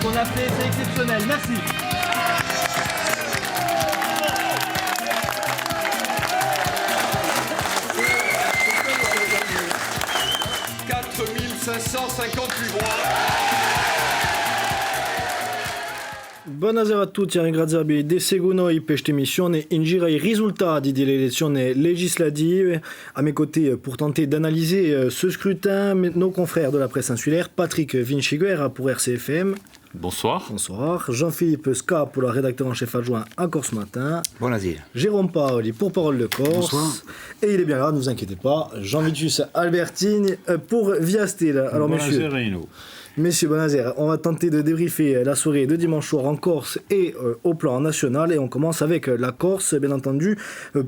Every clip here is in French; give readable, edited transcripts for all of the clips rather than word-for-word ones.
qu'on a fait, c'est exceptionnel. Merci. Buonasera a tutti, grazie di seguire questa emissione in giro i risultati delle elezioni legislative. À mes côtés, pour tenter d'analyser ce scrutin, nos confrères de la presse insulaire, Patrick Vinciguerra pour RCFM. Bonsoir. Bonsoir. Jean-Philippe Ska pour le rédacteur en chef adjoint à Corse Matin. Buonasera. Jérôme Paoli pour Parole de Corse. Bonsoir. Et il est bien là, ne vous inquiétez pas, Jean-Vitus Albertini pour Via Stella. Alors Messieurs, bonasera. On va tenter de débriefer la soirée de dimanche soir en Corse et au plan national. Et on commence avec la Corse, bien entendu.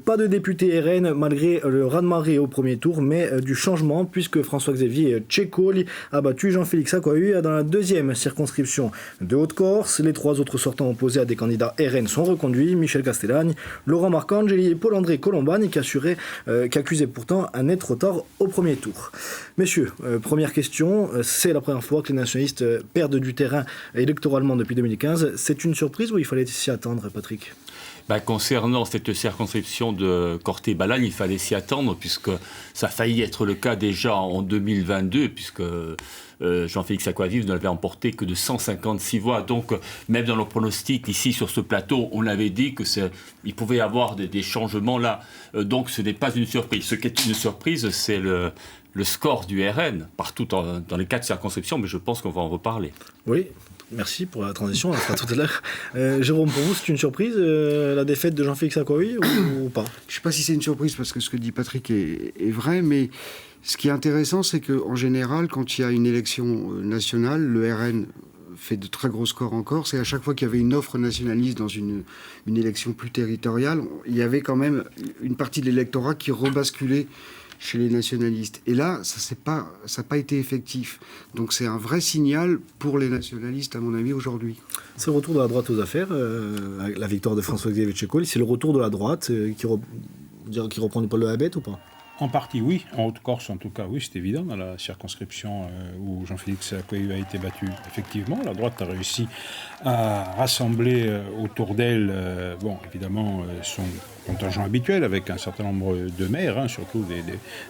Pas de député RN malgré le raz-de-marée au premier tour, mais du changement puisque François-Xavier Ceccoli a battu Jean-Félix Akouaoui dans la deuxième circonscription de Haute-Corse. Les trois autres sortants opposés à des candidats RN sont reconduits. Michel Castellani, Laurent Marcangeli et Paul-André Colombani qui accusaient pourtant un net retard au premier tour. Messieurs, première question, c'est la première fois que les nationalistes perdent du terrain électoralement depuis 2015. C'est une surprise ou il fallait s'y attendre, Patrick ? Concernant cette circonscription de Corté-Balagne, il fallait s'y attendre puisque ça a failli être le cas déjà en 2022 puisque Jean-Félix Akouavive n'avait emporté que de 156 voix. Donc même dans nos pronostics ici sur ce plateau, on avait dit qu'il pouvait y avoir des changements là. Donc ce n'est pas une surprise. Ce qui est une surprise, c'est le score du RN partout dans les 4 circonscriptions, mais je pense qu'on va en reparler. Oui, merci pour la transition, on la fera tout à l'heure. Jérôme, pour vous, c'est une surprise, la défaite de Jean-Félix Akouaoui ou pas ? Je ne sais pas si c'est une surprise, parce que ce que dit Patrick est vrai, mais ce qui est intéressant, c'est qu'en général, quand il y a une élection nationale, le RN fait de très gros scores en Corse, et à chaque fois qu'il y avait une offre nationaliste dans une élection plus territoriale, il y avait quand même une partie de l'électorat qui rebasculait chez les nationalistes. Et là, ça n'a pas été effectif. Donc c'est un vrai signal pour les nationalistes, à mon avis, aujourd'hui. C'est le retour de la droite aux affaires, avec la victoire de François-Xavier Ceccoli. C'est le retour de la droite qui reprend du poil de la bête ou pas ? En partie, oui. En Haute-Corse, en tout cas, oui, c'est évident. Dans la circonscription où Jean-Félix Akouaoui a été battu, effectivement, la droite a réussi à rassembler autour d'elle, évidemment, son contingent habituel, avec un certain nombre de maires, surtout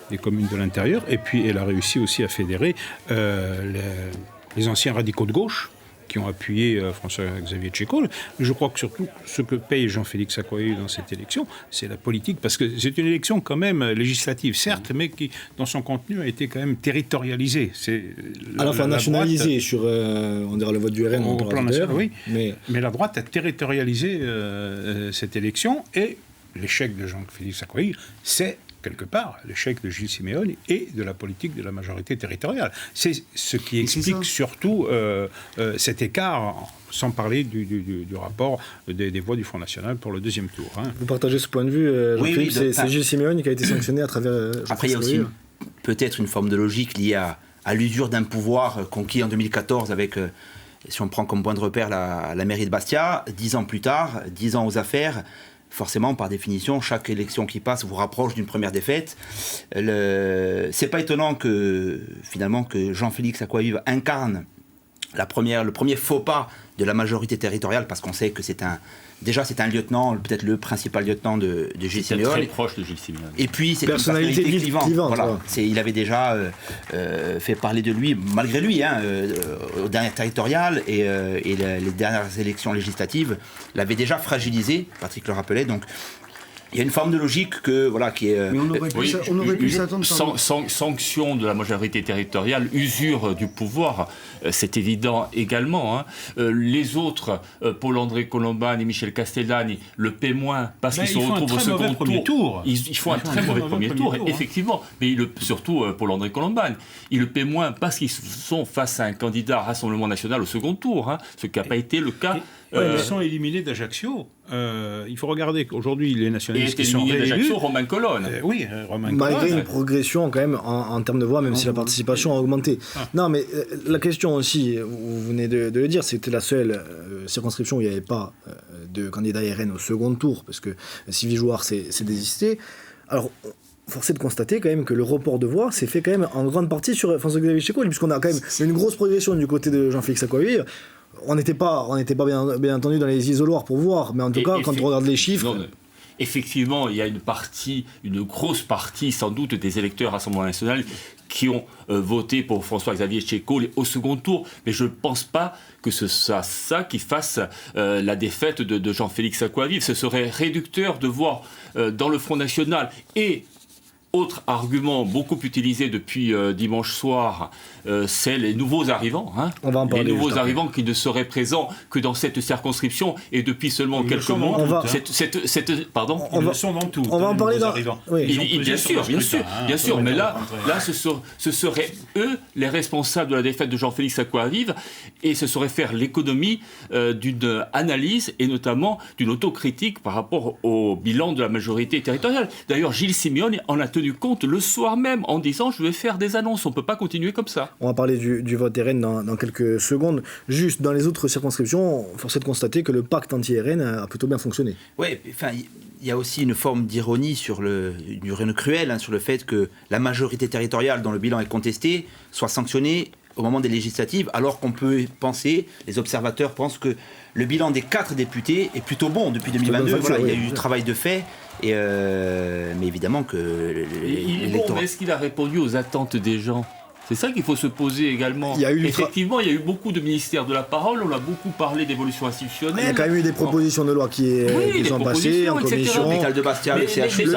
des communes de l'intérieur. Et puis, elle a réussi aussi à fédérer les anciens radicaux de gauche, qui ont appuyé François-Xavier Ceccoli. Je crois que surtout, ce que paye Jean-Félix Akouaoui dans cette élection, c'est la politique, parce que c'est une élection quand même législative, certes, mais qui, dans son contenu, a été quand même territorialisée. Nationalisée sur, on dirait le vote du RN. Au plan national, oui. Mais la droite a territorialisé cette élection, et l'échec de Jean-Félix Akouaoui, c'est quelque part, l'échec de Gilles Simeoni et de la politique de la majorité territoriale. C'est ce qui explique surtout cet écart, sans parler du rapport des voix du Front National pour le deuxième tour. Vous partagez ce point de vue, Jean-Philippe, c'est Gilles Simeoni qui a été sanctionné à travers... Après, il y a aussi peut-être une forme de logique liée à l'usure d'un pouvoir conquis en 2014 avec... si on prend comme point de repère la mairie de Bastia, 10 ans plus tard, 10 ans aux affaires... Forcément, par définition, chaque élection qui passe vous rapproche d'une première défaite. C'est pas étonnant que Jean-Félix Akouaoui incarne le premier faux pas de la majorité territoriale, parce qu'on sait que c'est un lieutenant, peut-être le principal lieutenant de Gilles Simeoni. Très proche de Gilles Simeoni. Et puis c'est une personnalité clivante. Voilà. Il avait déjà fait parler de lui, malgré lui, aux dernières territoriales et les dernières élections législatives l'avaient déjà fragilisé. Patrick le rappelait. Donc il y a une forme de logique qui est... Mais on aurait pu s'attendre... Sanction de la majorité territoriale, usure du pouvoir, c'est évident également. Les autres, Paul-André Colombani et Michel Castellani, le paient moins parce qu'ils se retrouvent au second tour. Ils font un très mauvais premier tour, effectivement. Mais surtout Paul-André Colombani, ils le paient moins parce qu'ils sont face à un candidat Rassemblement National au second tour, ce qui n'a pas été le cas... Ils sont éliminés d'Ajaccio. Il faut regarder qu'aujourd'hui, les nationalistes qui sont réélus... d'Ajaccio, Romain Colonne. Romain Colonne. Malgré une progression quand même en termes de voix, même si la participation a augmenté. Non, mais la question aussi, vous venez de le dire, c'était la seule circonscription où il n'y avait pas de candidat RN au second tour, parce que Sylvie Jouard s'est désisté. Alors... Force est de constater quand même que le report de voix s'est fait quand même en grande partie sur François-Xavier Ceccoli, puisqu'on a quand même une grosse progression du côté de Jean-Félix Akouaoui. On n'était pas bien entendu dans les isoloirs pour voir, mais en tout cas, quand on regarde les chiffres... Non, effectivement, il y a une grosse partie sans doute des électeurs Rassemblement national qui ont voté pour François-Xavier Tchéco au second tour. Mais je ne pense pas que ce soit ça qui fasse la défaite de Jean-Félix Acquavive. Ce serait réducteur de voir dans le Front National et autre argument beaucoup utilisé depuis dimanche soir, c'est les nouveaux arrivants. On va en parler. Les nouveaux arrivants qui ne seraient présents que dans cette circonscription et depuis seulement quelques mois. Pardon. Ils le sont dans tout. On va en parler dans. Oui. Bien sûr. Mais là, ce seraient eux les responsables de la défaite de Jean-Félix Acquavive et ce serait faire l'économie d'une analyse et notamment d'une autocritique par rapport au bilan de la majorité territoriale. D'ailleurs, Gilles Simeone en a tenu compte le soir même en disant je vais faire des annonces, on ne peut pas continuer comme ça. On va parler du vote RN dans quelques secondes. Juste dans les autres circonscriptions, force est de constater que le pacte anti-RN a plutôt bien fonctionné. Oui, enfin, il y a aussi une forme d'ironie sur une ironie cruelle sur le fait que la majorité territoriale dont le bilan est contesté soit sanctionnée au moment des législatives, alors qu'on peut penser, les observateurs pensent que le bilan des 4 députés est plutôt bon depuis 2022. Voilà, il y a eu du travail de fait, mais évidemment que il est bon, mais est-ce qu'il a répondu aux attentes des gens ? C'est ça qu'il faut se poser également. Effectivement, il y a eu beaucoup de ministères de la parole, on a beaucoup parlé d'évolution institutionnelle. Il y a quand même eu des propositions de loi qui sont passées en commission. L'hôpital de Bastia, le CHU,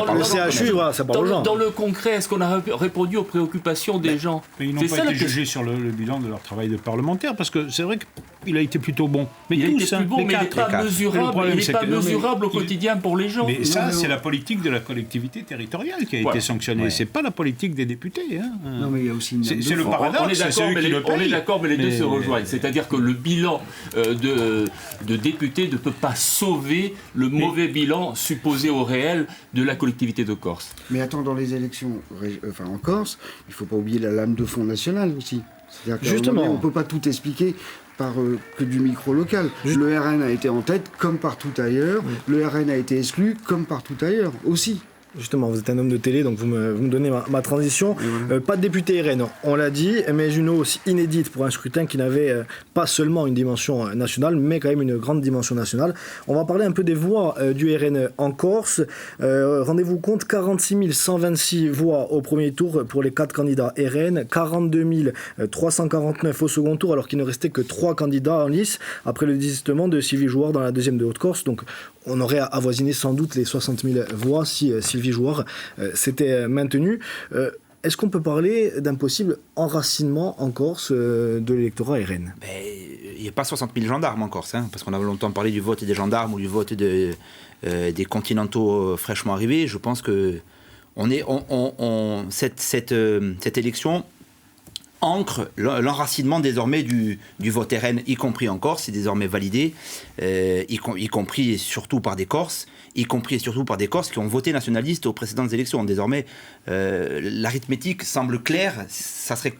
ça parle aux gens. Dans le concret, est-ce qu'on a répondu aux préoccupations des gens ? Mais ils n'ont pas été jugés sur le bilan de leur travail de parlementaire, parce que c'est vrai qu'il a été plutôt bon. Mais il a été plus bon, mais il n'est pas mesurable au quotidien pour les gens. Mais ça, c'est la politique de la collectivité territoriale qui a été sanctionnée. C'est pas la politique des députés. Non, mais il y a aussi une... C'est le paradoxe, on est d'accord, mais les deux se rejoignent. C'est-à-dire que le bilan de députés ne peut pas sauver le mauvais bilan supposé au réel de la collectivité de Corse. Mais attends, dans les élections en Corse, il ne faut pas oublier la lame de Front National aussi. C'est-à-dire justement, on ne peut pas tout expliquer par que du micro-local. Le RN a été en tête comme partout ailleurs. Le RN a été exclu comme partout ailleurs aussi. Justement, vous êtes un homme de télé, donc vous me donnez ma transition. Voilà. Pas de député RN, on l'a dit, mais une hausse inédite pour un scrutin qui n'avait pas seulement une dimension nationale, mais quand même une grande dimension nationale. On va parler un peu des voix du RN en Corse. Rendez-vous compte, 46 126 voix au premier tour pour les 4 candidats RN, 42 349 au second tour, alors qu'il ne restait que 3 candidats en lice, après le désistement de Sylvie Jouard dans la deuxième de Haute-Corse. Donc on aurait avoisiné sans doute les 60 000 voix si Sylvie Jouard s'était maintenue. Est-ce qu'on peut parler d'un possible enracinement en Corse de l'électorat RN ? Il n'y a pas 60 000 gendarmes en Corse, parce qu'on a longtemps parlé du vote des gendarmes ou du vote des continentaux fraîchement arrivés. Je pense que cette élection ancre l'enracinement désormais du vote RN, y compris en Corse, c'est désormais validé, y compris et surtout par des Corses, qui ont voté nationaliste aux précédentes élections. Désormais, l'arithmétique semble claire, ça serait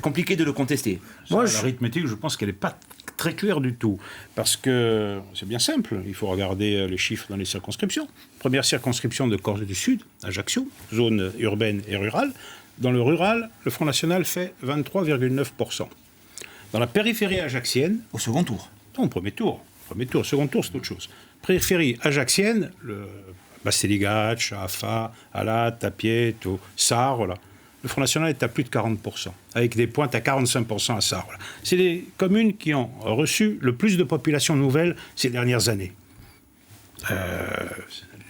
compliqué de le contester. L'arithmétique, je pense qu'elle n'est pas très claire du tout, parce que c'est bien simple, il faut regarder les chiffres dans les circonscriptions. Première circonscription de Corse du Sud, Ajaccio, zone urbaine et rurale. Dans le rural, le Front National fait 23,9%. Dans la périphérie ajaxienne... Au second tour. Non, premier tour. Second tour, c'est autre chose. Périphérie ajaxienne, Basteligatch, Afa, Alat, Tapieto, Sarre, voilà. Le Front National est à plus de 40%, avec des pointes à 45% à Sarre. Voilà. C'est les communes qui ont reçu le plus de population nouvelle ces dernières années.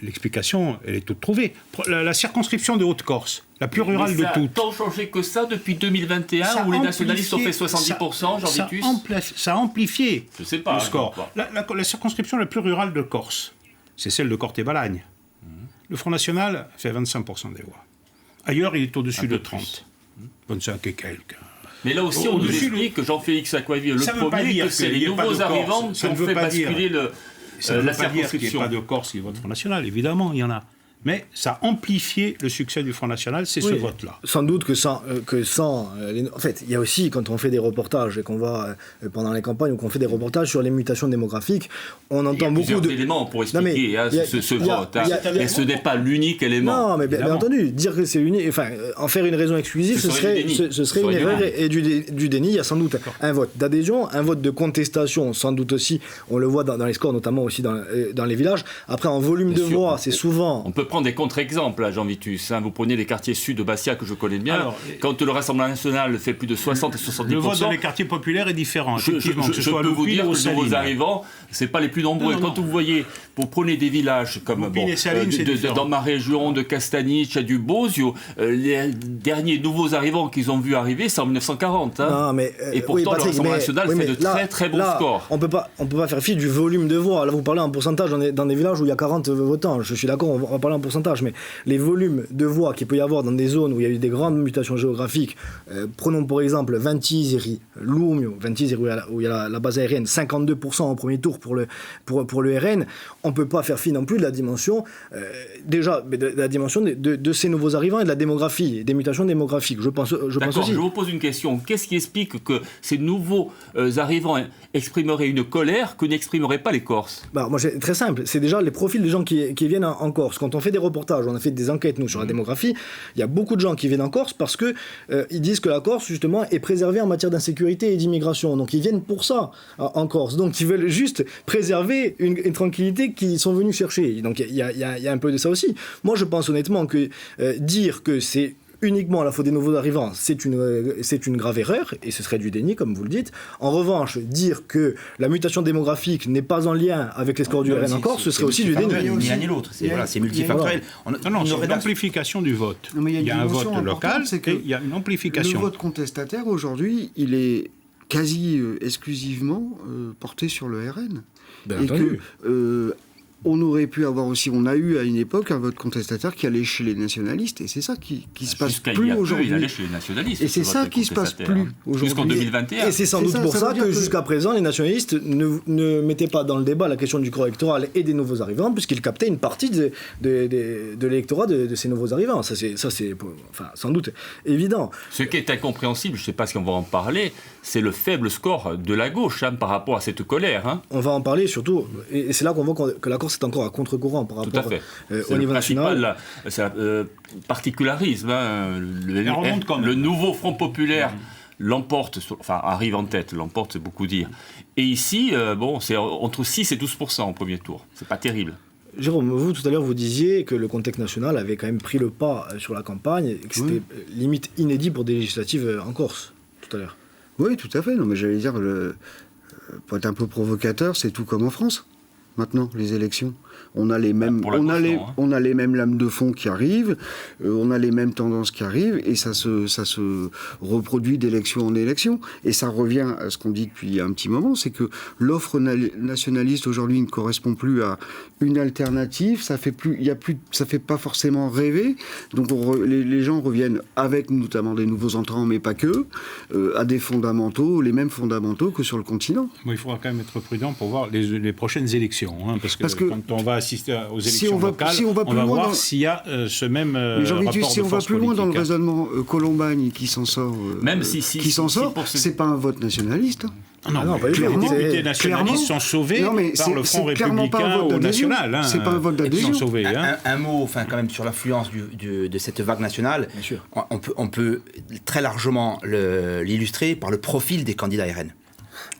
L'explication, elle est toute trouvée. La circonscription de Haute-Corse, la plus rurale de toutes. Ça n'a tant changé que ça depuis 2021, où les nationalistes ont fait 70%, Jean Vitus. Ça a amplifié le score. La circonscription la plus rurale de Corse, c'est celle de Corte-et-Balagne. Le Front National fait 25% des voix. Ailleurs, il est au-dessus de 30. 25 et quelques. Mais là aussi, on nous explique que Jean-Félix Acquavive, le premier, que c'est les nouveaux arrivants qui ont fait basculer la circonscription. Il n'y a pas de Corse qui vote Front National, évidemment, il y en a. mais ça a amplifié le succès du Front National, c'est ce vote-là. Sans doute que sans en fait, il y a aussi, quand on fait des reportages et qu'on va pendant les campagnes ou qu'on fait des reportages sur les mutations démographiques, on entend beaucoup d'éléments pour expliquer ce vote. Et ce n'est pas l'unique élément. Non, mais bien entendu, dire que c'est l'unique, enfin, en faire une raison exclusive, ce serait une erreur et du déni. Il y a sans doute un vote d'adhésion, un vote de contestation, sans doute aussi, on le voit dans les scores, notamment aussi dans les villages. Après, en volume de voix, c'est souvent... On peut prendre des contre-exemples, là, Jean Vitus. Vous prenez les quartiers sud de Bastia, que je connais bien. Alors, quand le Rassemblement national fait plus de 60 et 70%... Le vote dans les quartiers populaires est différent, effectivement. Je peux vous dire que les nouveaux arrivants, ce n'est pas les plus nombreux. Non. Quand vous voyez, vous prenez des villages comme dans ma région, de Castaniche à du Bozio, les derniers nouveaux arrivants qu'ils ont vu arriver, c'est en 1940. Non, mais, et pourtant, le Rassemblement national fait de très très bons scores. On peut pas faire fi du volume de voix. Là, vous parlez en pourcentage dans des villages où il y a 40 votants. Je suis d'accord, on va parler en pourcentage, mais les volumes de voix qu'il peut y avoir dans des zones où il y a eu des grandes mutations géographiques, prenons pour exemple Ventiseri, Lumio, Ventiseri où il y a la base aérienne, 52% au premier tour pour le RN, on ne peut pas faire fi non plus de la dimension, de ces nouveaux arrivants et de la démographie, des mutations démographiques. Je pense aussi. Je vous pose une question. Qu'est-ce qui explique que ces nouveaux arrivants exprimeraient une colère que n'exprimeraient pas les Corses? Moi, c'est très simple. C'est déjà les profils des gens qui viennent en Corse. Quand on fait des reportages, on a fait des enquêtes, nous, sur la démographie, il y a beaucoup de gens qui viennent en Corse parce que ils disent que la Corse, justement, est préservée en matière d'insécurité et d'immigration. Donc, ils viennent pour ça en Corse. Donc, ils veulent juste préserver une tranquillité qu'ils sont venus chercher. Donc, il y a un peu de ça aussi. Moi, je pense honnêtement que dire que c'est uniquement à la faute des nouveaux arrivants, c'est une grave erreur, et ce serait du déni, comme vous le dites. En revanche, dire que la mutation démographique n'est pas en lien avec les scores du RN en Corse, ce serait aussi du déni. Ni l'un ni l'autre, c'est multifactoriel. Non, c'est une amplification du vote. Il y a un vote local et il y a une amplification. Le vote contestataire, aujourd'hui, il est quasi exclusivement porté sur le RN. Bien entendu. On aurait pu avoir aussi, on a eu à une époque un vote contestataire qui allait chez les nationalistes, et c'est ça qui se passe plus aujourd'hui. Il allait chez les nationalistes. Et c'est ça qui se passe plus aujourd'hui. Jusqu'en 2021. Et c'est sans doute pour ça que jusqu'à présent, les nationalistes ne mettaient pas dans le débat la question du corps électoral et des nouveaux arrivants, puisqu'ils captaient une partie de l'électorat de ces nouveaux arrivants. Ça, c'est sans doute évident. Ce qui est incompréhensible, je ne sais pas si on va en parler, c'est le faible score de la gauche par rapport à cette colère. On va en parler surtout, et c'est là qu'on voit que la Corse est encore à contre-courant par rapport au niveau national. C'est le particularisme. Le nouveau Front populaire l'emporte, arrive en tête, l'emporte c'est beaucoup dire. Et ici, c'est entre 6 et 12% au premier tour. C'est pas terrible. Jérôme, vous, tout à l'heure, vous disiez que le contexte national avait quand même pris le pas sur la campagne et que c'était limite inédit pour des législatives en Corse, tout à l'heure. Oui, tout à fait. Non, mais j'allais dire, pour être un peu provocateur, c'est tout comme en France. Maintenant, les élections. On a les mêmes, on a les mêmes lames de fond qui arrivent, on a les mêmes tendances qui arrivent, et ça se reproduit d'élection en élection. Et ça revient à ce qu'on dit depuis un petit moment, c'est que l'offre nationaliste aujourd'hui ne correspond plus à une alternative. Ça fait pas forcément rêver. Donc les gens reviennent avec notamment des nouveaux entrants, mais pas que, à des fondamentaux, les mêmes fondamentaux que sur le continent. Bon, il faudra quand même être prudent pour voir les prochaines élections, parce que quand on va assister aux élections locales, on va voir s'il y a ce même rapport de force. Si on va plus loin dans le raisonnement, Colombagne qui s'en sort, c'est pas un vote nationaliste. Non, les députés nationalistes sont sauvés par le Front républicain au national. C'est pas un vote d'adhésion. Un mot, quand même, sur l'influence de cette vague nationale. Bien sûr. On peut très largement l'illustrer par le profil des candidats RN.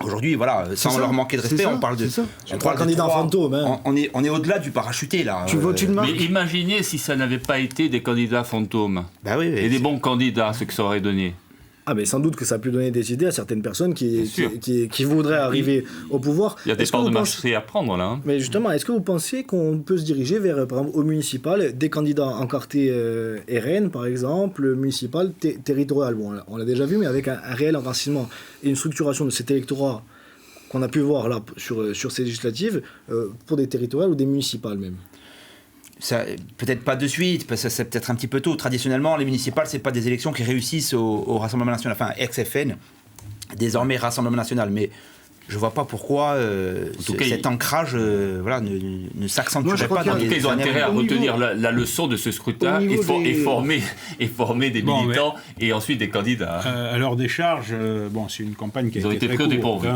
Aujourd'hui, sans leur manquer de respect, on parle de... On parle de candidats fantômes. On est au-delà du parachuté, là. Tu votes une marque. Mais imaginez si ça n'avait pas été des candidats fantômes. Et des bons candidats, ce que ça aurait donné. Ah, mais sans doute que ça a pu donner des idées à certaines personnes qui voudraient arriver au pouvoir. Il y a des parts de marché à prendre, là. Mais justement, est-ce que vous pensez qu'on peut se diriger vers, par exemple, au municipal, des candidats encartés RN, par exemple, municipal, territorial? Bon, on l'a déjà vu, mais avec un réel enracinement et une structuration de cet électorat qu'on a pu voir là sur ces législatives, pour des territoriales ou des municipales même. Ça, peut-être pas de suite, parce que c'est peut-être un petit peu tôt. Traditionnellement, les municipales, c'est pas des élections qui réussissent au Rassemblement national, ex-FN, désormais Rassemblement national. Mais je ne vois pas pourquoi cet ancrage ne s'accentuerait pas. En tout cas, ils ont intérêt à retenir la leçon de ce scrutin et former des militants et ensuite des candidats. À leur décharge, c'est une campagne qui a été très courte.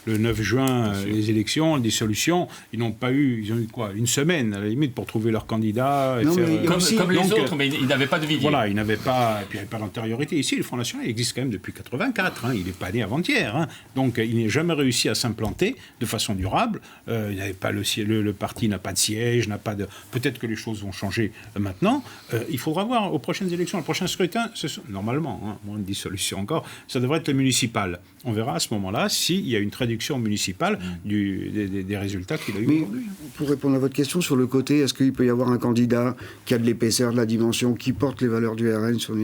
Le 9 juin, les élections, la dissolution, ils ont eu quoi, une semaine à la limite pour trouver leur candidat. Comme les autres, mais ils n'avaient pas de vivier. Voilà, ils n'avaient pas, et puis il n'y avait pas d'antériorité. Ici, le Front National existe quand même depuis 1984. Il n'est pas né avant-hier. Donc, il n'est jamais réussi à s'implanter de façon durable. Il n'avait pas le parti n'a pas de siège, n'a pas de. Peut-être que les choses vont changer maintenant. Il faudra voir aux prochaines élections, le prochain scrutin, normalement, moins de dissolution encore, ça devrait être le municipal. On verra à ce moment-là s'il y a une traduction municipale des résultats qu'il a eu aujourd'hui. Pour répondre à votre question sur le côté, est-ce qu'il peut y avoir un candidat qui a de l'épaisseur, de la dimension, qui porte les valeurs du RN sur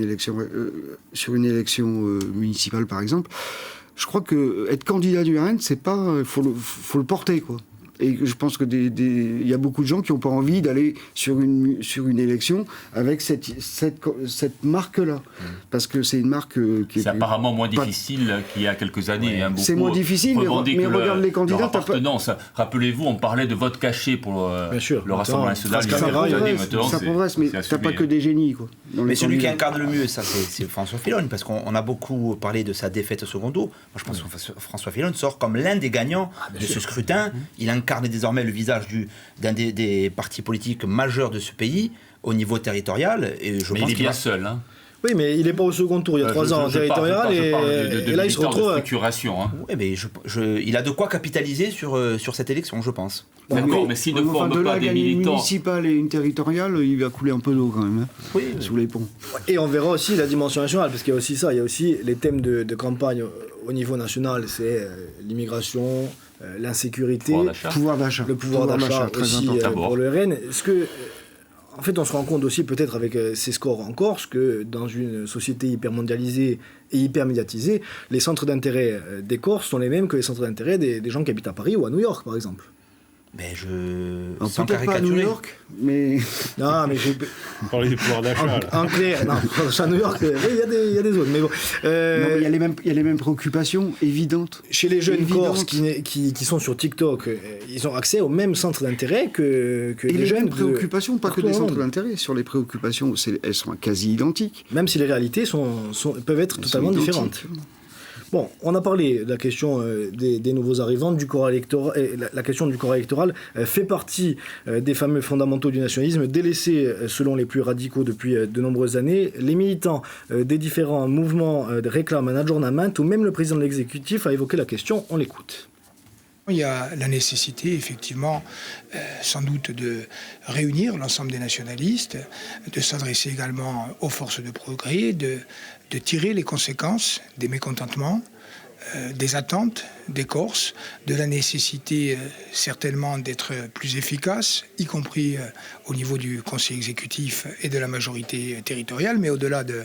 une élection municipale, par exemple? Je crois que être candidat du RN, c'est pas, faut le porter, quoi. Et je pense que il y a beaucoup de gens qui n'ont pas envie d'aller sur une élection avec cette marque-là. Parce que c'est une marque qui est... C'est apparemment moins difficile qu'il y a quelques années. Ouais. C'est moins difficile, mais regarde les candidats... appartenance. Rappelez-vous, on parlait de vote caché pour le Rassemblement national. Ça progresse, mais t'as pas que des génies, quoi. Mais celui qui incarne le mieux, ça, c'est François Fillon, parce qu'on a beaucoup parlé de sa défaite au second tour. Moi, je pense que François Fillon sort comme l'un des gagnants de ce scrutin. Il incarne désormais le visage d'un des partis politiques majeurs de ce pays au niveau territorial. Mais il est bien seul. Hein. Oui, mais il n'est pas au second tour. Il y a 3 ans en territorial et là, il se retrouve... structuration. Hein. Oui, mais il a de quoi capitaliser sur cette élection, je pense. D'accord, mais s'il ne forme pas des militants... Une municipale et une territoriale, il va couler un peu d'eau quand même, sous les ponts. Et on verra aussi la dimension nationale, parce qu'il y a aussi ça. Il y a aussi les thèmes de campagne au niveau national, c'est l'immigration, l'insécurité, le pouvoir d'achat très aussi pour le RN. Est-ce que... En fait, on se rend compte aussi, peut-être avec ces scores en Corse, que dans une société hyper mondialisée et hyper médiatisée, les centres d'intérêt des Corses sont les mêmes que les centres d'intérêt des gens qui habitent à Paris ou à New York, par exemple. Mais sans peut-être pas à New York, mais... Non, mais on parlait du pouvoir d'achat. En clair, non, à New York, il y a des zones, mais bon. Non, mais il y a les mêmes préoccupations évidentes. Chez les jeunes Corses qui sont sur TikTok, ils ont accès aux mêmes centres d'intérêt que les jeunes. Et les mêmes préoccupations, pas que des centres d'intérêt. Sur les préoccupations, elles sont quasi identiques. Même si les réalités peuvent être totalement différentes. Bon, on a parlé de la question des nouveaux arrivants, du corps électoral. La question du corps électoral fait partie des fameux fondamentaux du nationalisme, délaissés selon les plus radicaux depuis de nombreuses années. Les militants des différents mouvements réclament un adjournament, ou même le président de l'exécutif a évoqué la question. On l'écoute. Il y a la nécessité, effectivement, sans doute de réunir l'ensemble des nationalistes, de s'adresser également aux forces de progrès, de tirer les conséquences des mécontentements, des attentes des Corses, de la nécessité certainement d'être plus efficace, y compris au niveau du Conseil exécutif et de la majorité territoriale, mais au-delà de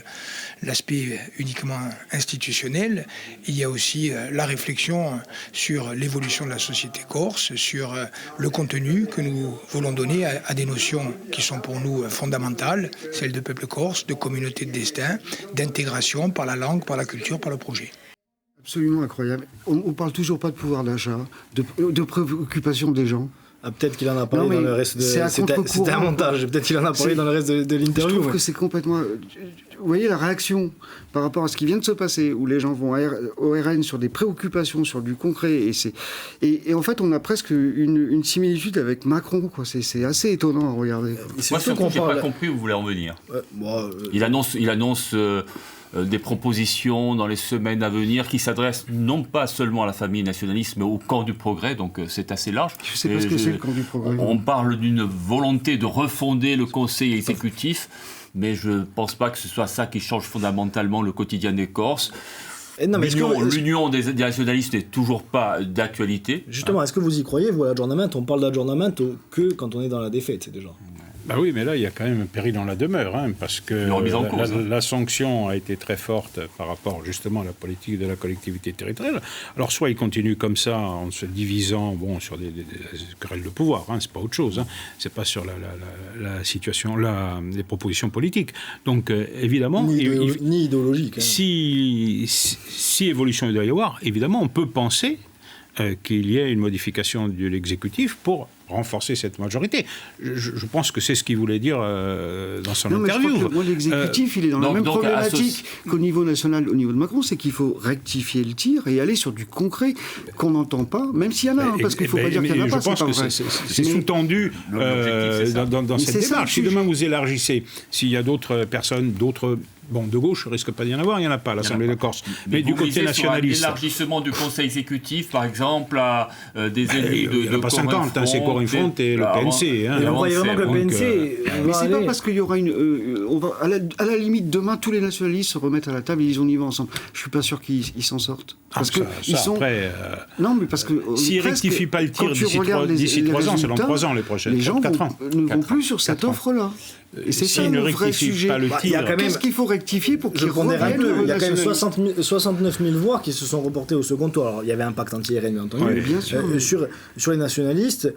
l'aspect uniquement institutionnel, il y a aussi la réflexion sur l'évolution de la société corse, sur le contenu que nous voulons donner à des notions qui sont pour nous fondamentales, celles de peuple corse, de communauté de destin, d'intégration par la langue, par la culture, par le projet. Absolument incroyable. On ne parle toujours pas de pouvoir d'achat, de préoccupation des gens. Ah, peut-être qu'il en a parlé dans le reste de... C'était un montage. Peut-être qu'il en a parlé dans le reste de l'interview. Je trouve que c'est complètement... Vous voyez la réaction par rapport à ce qui vient de se passer, où les gens vont au RN sur des préoccupations, sur du concret. Et en fait, on a presque une similitude avec Macron, quoi. C'est assez étonnant à regarder. Moi, surtout, je n'ai pas compris où vous voulez en venir. Il annonce des propositions dans les semaines à venir qui s'adressent non pas seulement à la famille nationaliste, mais au camp du progrès, donc c'est assez large. Je ne sais pas ce que c'est le camp du progrès. On parle d'une volonté de refonder le conseil exécutif, mais je ne pense pas que ce soit ça qui change fondamentalement le quotidien des Corses. L'union des nationalistes n'est toujours pas d'actualité. Justement, est-ce que vous y croyez, vous, à l'adjournament? On parle d'adjournament que quand on est dans la défaite, déjà. Bah oui, mais là, il y a quand même un péril dans la demeure, parce que la sanction a été très forte par rapport justement à la politique de la collectivité territoriale. Alors, soit ils continuent comme ça, en se divisant sur des querelles de pouvoir, c'est pas autre chose, c'est pas sur la situation, les propositions politiques. Donc, évidemment... Ni idéologique. Si évolution il doit y avoir, évidemment, on peut penser qu'il y ait une modification de l'exécutif pour renforcer cette majorité. Je pense que c'est ce qu'il voulait dire dans son interview. L'exécutif, il est dans la même problématique qu'au niveau national, au niveau de Macron, c'est qu'il faut rectifier le tir et aller sur du concret qu'on n'entend pas, même s'il y en a, parce qu'il ne faut pas dire qu'il n'y en a pas. Je pense que c'est sous-tendu dans cette démarche. Si demain vous élargissez, s'il y a d'autres personnes, bon, de gauche, il ne risque pas d'y en avoir, il n'y en a pas à l'Assemblée de Corse. Mais du côté nationaliste. L'élargissement du Conseil exécutif, par exemple, à des élus de. Il n'y en a pas 50, c'est Corinne Front et le PNC. On voyait vraiment que le PNC. Mais c'est pas parce qu'il y aura à la limite, demain, tous les nationalistes se remettent à la table et ils y vont ensemble. Je ne suis pas sûr qu'ils s'en sortent. Parce que ils sont. Non, mais parce que. S'ils ne rectifient pas le tir d'ici 3 ans, c'est dans 3 ans les prochaines. Les gens ne vont plus sur cette offre-là. Et c'est ça le vrai sujet. Qu'est-ce qu'il faut rectirer pour qu'ils reviennent un peu? Il y a quand même 69 000 voix qui se sont reportées au second tour. Alors, il y avait un pacte anti-RN, bien entendu. Oui, bien sûr. Sur les nationalistes,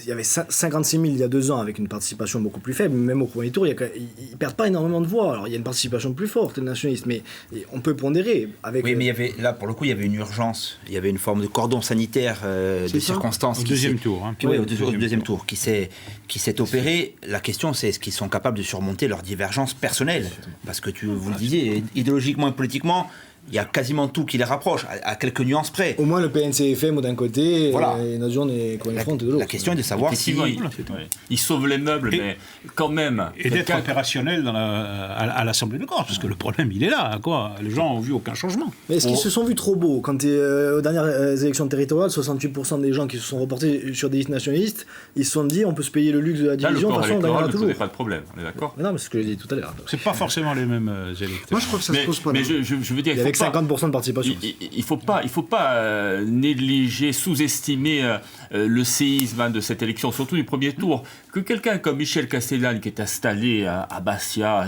il y avait 56 000 il y a 2 ans avec une participation beaucoup plus faible. Même au premier tour, ils ne perdent pas énormément de voix. Alors, il y a une participation plus forte, les nationalistes, mais on peut pondérer. Oui, mais là, pour le coup, il y avait une urgence. Il y avait une forme de cordon sanitaire de circonstances. Au deuxième tour. Oui, au deuxième tour, qui s'est opéré. La question, c'est est-ce qu'ils sont capables de surmonter leurs divergences personnelles. Parce que vous le disiez, idéologiquement et politiquement, il y a quasiment tout qui les rapproche, à quelques nuances près. Au moins le PNCFM d'un côté, et Nation et Corinne Front de l'autre. La question est de savoir si... Ils sauvent les meubles, mais quand même... Et d'être opérationnel à l'Assemblée de Corse, parce que le problème, il est là, quoi. Les gens n'ont vu aucun changement. Mais est-ce qu'ils se sont vus trop beaux? Quand aux dernières élections territoriales, 68% des gens qui se sont reportés sur des listes nationalistes, ils se sont dit, on peut se payer le luxe de la division, de toute façon, on gagnera toujours. Pas de problème, on est d'accord? Non, mais c'est ce que j'ai dit tout à l'heure. C'est pas forcément les mêmes électeurs. Moi, je crois que ça se pose pas. Mais je veux dire... Avec 50% de participation. Il faut pas négliger, sous-estimer le séisme de cette élection, surtout du premier tour. Que quelqu'un comme Michel Castellane, qui est installé à Bastia,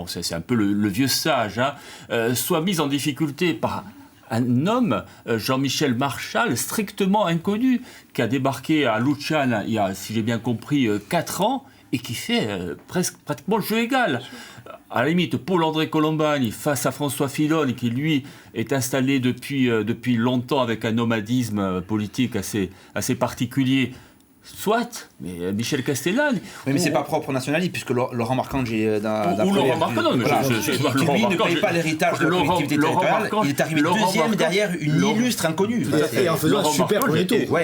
c'est un peu le vieux sage, soit mis en difficulté par un homme, Jean-Michel Marchal, strictement inconnu, qui a débarqué à Luciane il y a, si j'ai bien compris, 4 ans, et qui fait pratiquement le jeu égal. À la limite, Paul-André Colombani face à François Fillon, qui lui est installé depuis longtemps avec un nomadisme politique assez particulier. Soit, mais Michel Castellane... Oui, mais c'est pas propre au nationalisme, puisque Laurent Marcangeli... Ou Laurent Marcangeli, qui lui ne paye pas l'héritage de la collectivité territoriale, il est arrivé deuxième derrière une illustre inconnue. Et en faisant un super premier tour.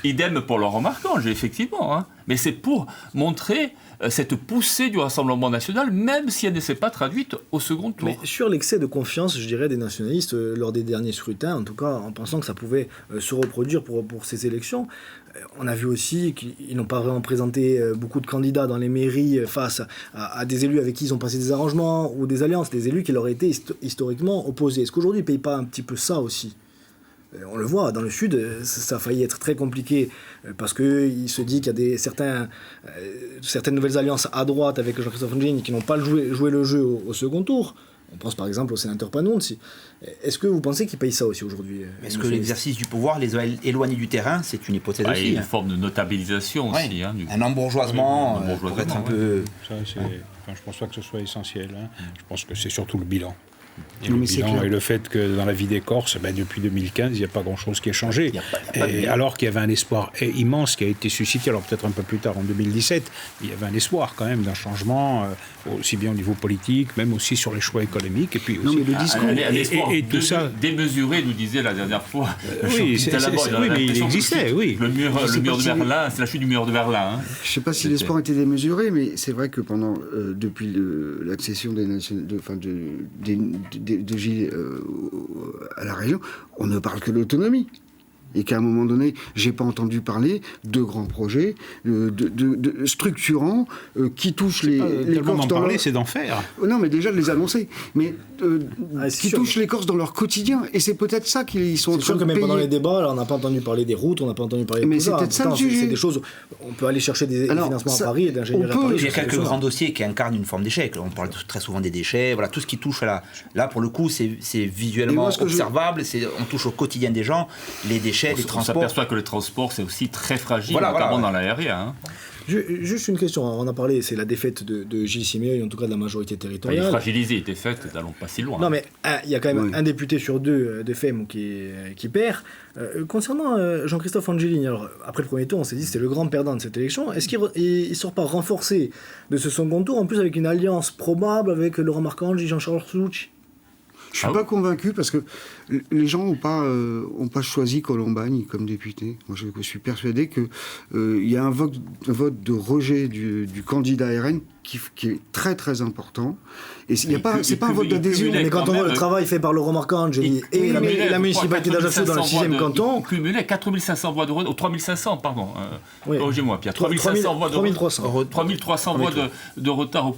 Idem pour Laurent Marcangeli, effectivement. Mais c'est pour montrer cette poussée du Rassemblement national, même si elle ne s'est pas traduite au second tour. Mais sur l'excès de confiance, je dirais, des nationalistes lors des derniers scrutins, en tout cas en pensant que ça pouvait se reproduire pour ces élections, on a vu aussi qu'ils n'ont pas vraiment présenté beaucoup de candidats dans les mairies face à des élus avec qui ils ont passé des arrangements ou des alliances, des élus qui leur étaient historiquement opposés. Est-ce qu'aujourd'hui ils ne payent pas un petit peu ça aussi ? On le voit, dans le Sud, ça a failli être très compliqué parce qu'il se dit qu'il y a certaines nouvelles alliances à droite avec Jean-Christophe Ngeni qui n'ont pas joué le jeu au second tour. On pense par exemple au sénateur Panunzi. Est-ce que vous pensez qu'ils payent ça aussi aujourd'hui? Est-ce que l'exercice du pouvoir les a éloignés du terrain? C'est une hypothèse aussi. Il y a une forme de notabilisation aussi. Un embourgeoisement, pour être un peu... Ça, je ne pense pas que ce soit essentiel. Je pense que c'est surtout le bilan. Et le bilan et le fait que dans la vie des Corses, depuis 2015, il n'y a pas grand-chose qui a changé. Alors qu'il y avait un espoir immense qui a été suscité, alors peut-être un peu plus tard en 2017, il y avait un espoir quand même d'un changement, aussi bien au niveau politique, même aussi sur les choix économiques. Et puis aussi, le discours. Un espoir tout ça démesuré, nous disait la dernière fois. Oui, mais il existait, oui. Le mur de Berlin, c'est la chute du mur de Berlin. Je ne sais pas si l'espoir était démesuré, mais c'est vrai que depuis l'accession de Gilles à la région, on ne parle que d'autonomie. Et qu'à un moment donné, j'ai pas entendu parler de grands projets de structurants qui touchent les Corses dans leur... c'est d'en faire. Non, mais déjà de les annoncer. Mais qui touchent les Corses dans leur quotidien. Et c'est peut-être ça qu'ils sont en train de payer. C'est sûr que même pendant les débats, là, on n'a pas entendu parler des routes, on n'a pas entendu parler de tout ça. Mais c'est peut-être ça le sujet. C'est des choses... On peut aller chercher des financements à Paris et d'ingénierie à Paris. Il y a quelques grands dossiers qui incarnent une forme d'échec. On parle très souvent des déchets. Voilà, tout ce qui touche à la... Là, pour le coup, c'est visuellement observable. On touche au quotidien des gens. Les déchets, les transports. On s'aperçoit que le transport, c'est aussi très fragile, notamment dans l'aérien. Juste une question, on a parlé, c'est la défaite de Gilles Siméoy, en tout cas de la majorité territoriale. Il est fragilisé, il était fait, n'allons pas si loin. Non mais il y a quand même un député sur deux de FEM qui perd. Concernant Jean-Christophe Angelini, alors, après le premier tour, on s'est dit que c'était le grand perdant de cette élection. Est-ce qu'il ne sort pas renforcé de ce second tour, en plus avec une alliance probable avec Laurent Marcangeli, Jean-Charles Souch? Je suis pas convaincu parce que les gens n'ont pas choisi Colombagne comme député. Moi, je suis persuadé qu'il y a un vote de rejet du candidat RN qui est très très important. Et c'est pas un vote d'adhésion. Mais quand on voit le travail fait par Laurent Marcangeli et la municipalité d'Ajaccio dans le 6e canton... Il cumulait 4500 voix de retard, 3500, pardon. Corrigez-moi, Pierre. 3500 voix de 3300 voix de retard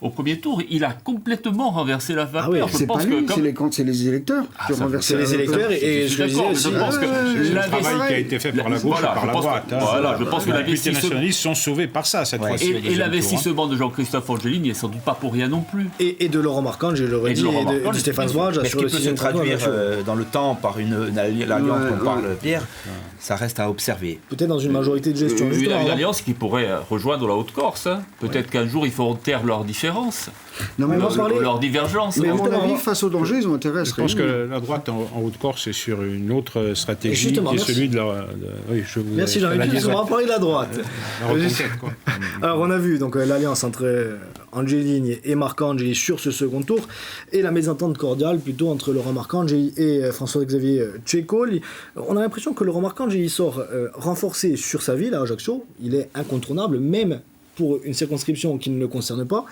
au premier tour. Il a complètement renversé la vapeur. Ah oui, c'est pas lui, c'est les électeurs qui ont renversé les électeurs. Et je pense que le travail qui a été fait par la gauche et par la droite. Voilà, je pense que les députés nationalistes sont sauvés par ça cette fois-ci. Et l'investissement de Jean-Christophe Angelini n'est sans doute pas pour rien non plus. Et de Laurent Marcangeli, je le redis, et de Stéphane Zwaj. Est-ce qu'il peut se traduire dans le temps par l'alliance dont parle Pierre? Ça reste à observer. Peut-être dans une majorité de gestion. Une alliance qui pourrait rejoindre la Haute-Corse. Peut-être qu'un jour, ils feront taire leurs différences. Non, mais leurs divergences. Mais à mon avis, face au danger, ils ont intérêt à se réunir. Je pense que la droite en Haute-Corse est sur une autre stratégie qui est celui de la... Merci Jean-Luc, on va parler de la droite. Alors on a vu donc l'alliance entre Angelini et Marcangeli sur ce second tour, et la mésentente cordiale plutôt entre Laurent Marcangeli et François-Xavier Ceccoli. On a l'impression que Laurent Marcangeli sort renforcé sur sa ville à Ajaccio. Il est incontournable, même pour une circonscription qui ne le concerne pas,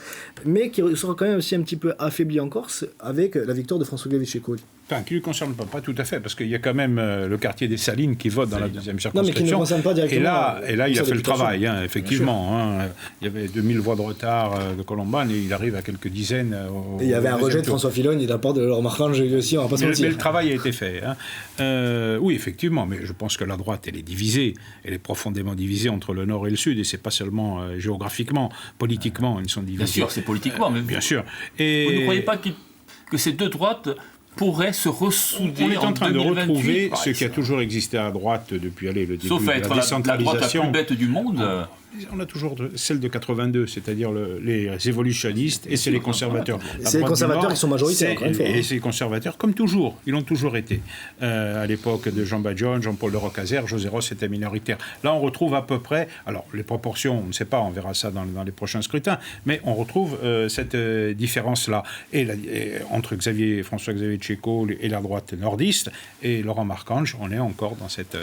mais qui sera quand même aussi un petit peu affaibli en Corse avec la victoire de François-Xavier Ceccoli. Enfin, qui ne lui concerne pas tout à fait, parce qu'il y a quand même le quartier des Salines qui vote dans la deuxième circonscription. Non, mais qui ne concerne pas directement. Et là il a fait le travail, effectivement. Il y avait 2000 voix de retard de Colombagne, et il arrive à quelques dizaines. Et il y avait un rejet de François Filon et de la part de Laurent Marcangeli aussi, on va pas se mentir. Mais le travail a été fait. Oui, effectivement, mais je pense que la droite, elle est divisée. Elle est profondément divisée entre le nord et le sud, et c'est pas seulement géographiquement, politiquement, ils sont divisés. Bien sûr, c'est politiquement. Mais bien sûr. Et vous ne croyez pas que ces deux droites pourraient se ressouder en 2028? On est en train de retrouver ce qui a toujours existé à droite depuis le début de la décentralisation. La droite la plus bête du monde. On a toujours celle de 82, c'est-à-dire les évolutionnistes, et c'est les conservateurs. C'est les conservateurs qui sont majoritaires, encore une fois. Et c'est les conservateurs, comme toujours, ils l'ont toujours été. À l'époque de Jean Badjon, Jean-Paul de Rocazère, José Ross était minoritaire. Là, on retrouve à peu près, alors les proportions, on ne sait pas, on verra ça dans les prochains scrutins, mais on retrouve cette différence-là entre François-Xavier Ceccoli et la droite nordiste, et Laurent Marcangeli, on est encore dans cette...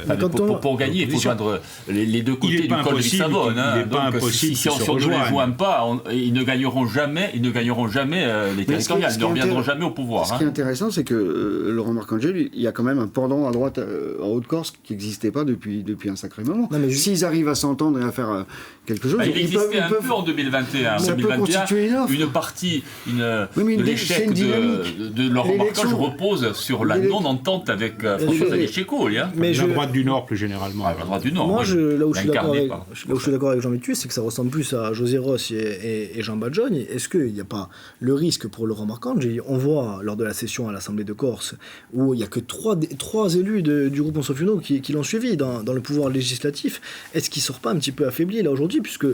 Pour gagner, il faut joindre les deux côtés du col de Lissabonne. Il n'est pas impossible si on ne les rejoint pas, ils ne gagneront jamais les territoriales, ils ne reviendront jamais au pouvoir. Ce qui est intéressant, c'est que Laurent Marcangeli, il y a quand même un pendant à droite en Haute-Corse qui n'existait pas depuis un sacré moment. S'ils arrivent à s'entendre et à faire quelque chose, il existait un peu en 2021. Ça peut constituer une offre. Une partie de l'échec de Laurent Marcangeli repose sur la non-entente avec François-Xavier Ceccoli. Mais la droite du Nord, plus généralement. La droite du Nord. Moi, là où je suis d'accord avec Jean Mithieu, c'est que ça ressemble plus à José Ross et Jean Badjon. Est-ce qu'il n'y a pas le risque pour Laurent Marcangeli? On voit lors de la session à l'Assemblée de Corse où il n'y a que trois élus du groupe Monsofiuno qui l'ont suivi dans le pouvoir législatif. Est-ce qu'il ne sort pas un petit peu affaibli là aujourd'hui, puisque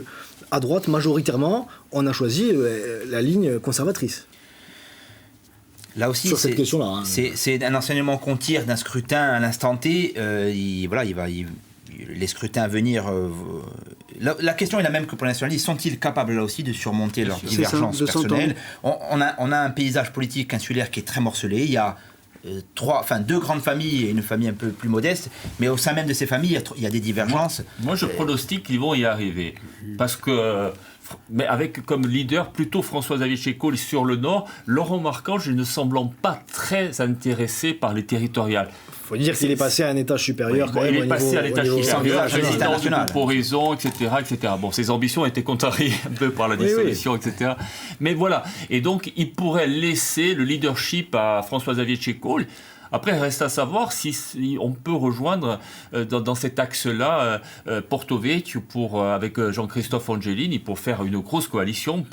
à droite, majoritairement, on a choisi la ligne conservatrice? Là aussi, sur cette question-là, c'est un enseignement qu'on tire d'un scrutin à l'instant T. Les scrutins à venir... la question est la même que pour les nationalistes. Sont-ils capables, là aussi, de surmonter leurs divergences personnelles? On a un paysage politique insulaire qui est très morcelé. Il y a deux grandes familles et une famille un peu plus modeste, mais au sein même de ces familles, il y a des divergences. Moi, je pronostique qu'ils vont y arriver. Parce que... Mais avec comme leader plutôt François-Xavier Ceccoli sur le Nord, Laurent Marcangeli ne semblant pas très intéressé par les territoriales. Il faut dire qu'il est passé à un étage supérieur. Il est passé à l'étage supérieur, président du groupe Horizon, etc. Bon, ses ambitions étaient contrariées un peu par la dissolution, etc. Mais voilà. Et donc, il pourrait laisser le leadership à François-Xavier Ceccoli. Après, il reste à savoir si on peut rejoindre dans cet axe-là Porto Vecchio avec Jean-Christophe Angelini pour faire une grosse coalition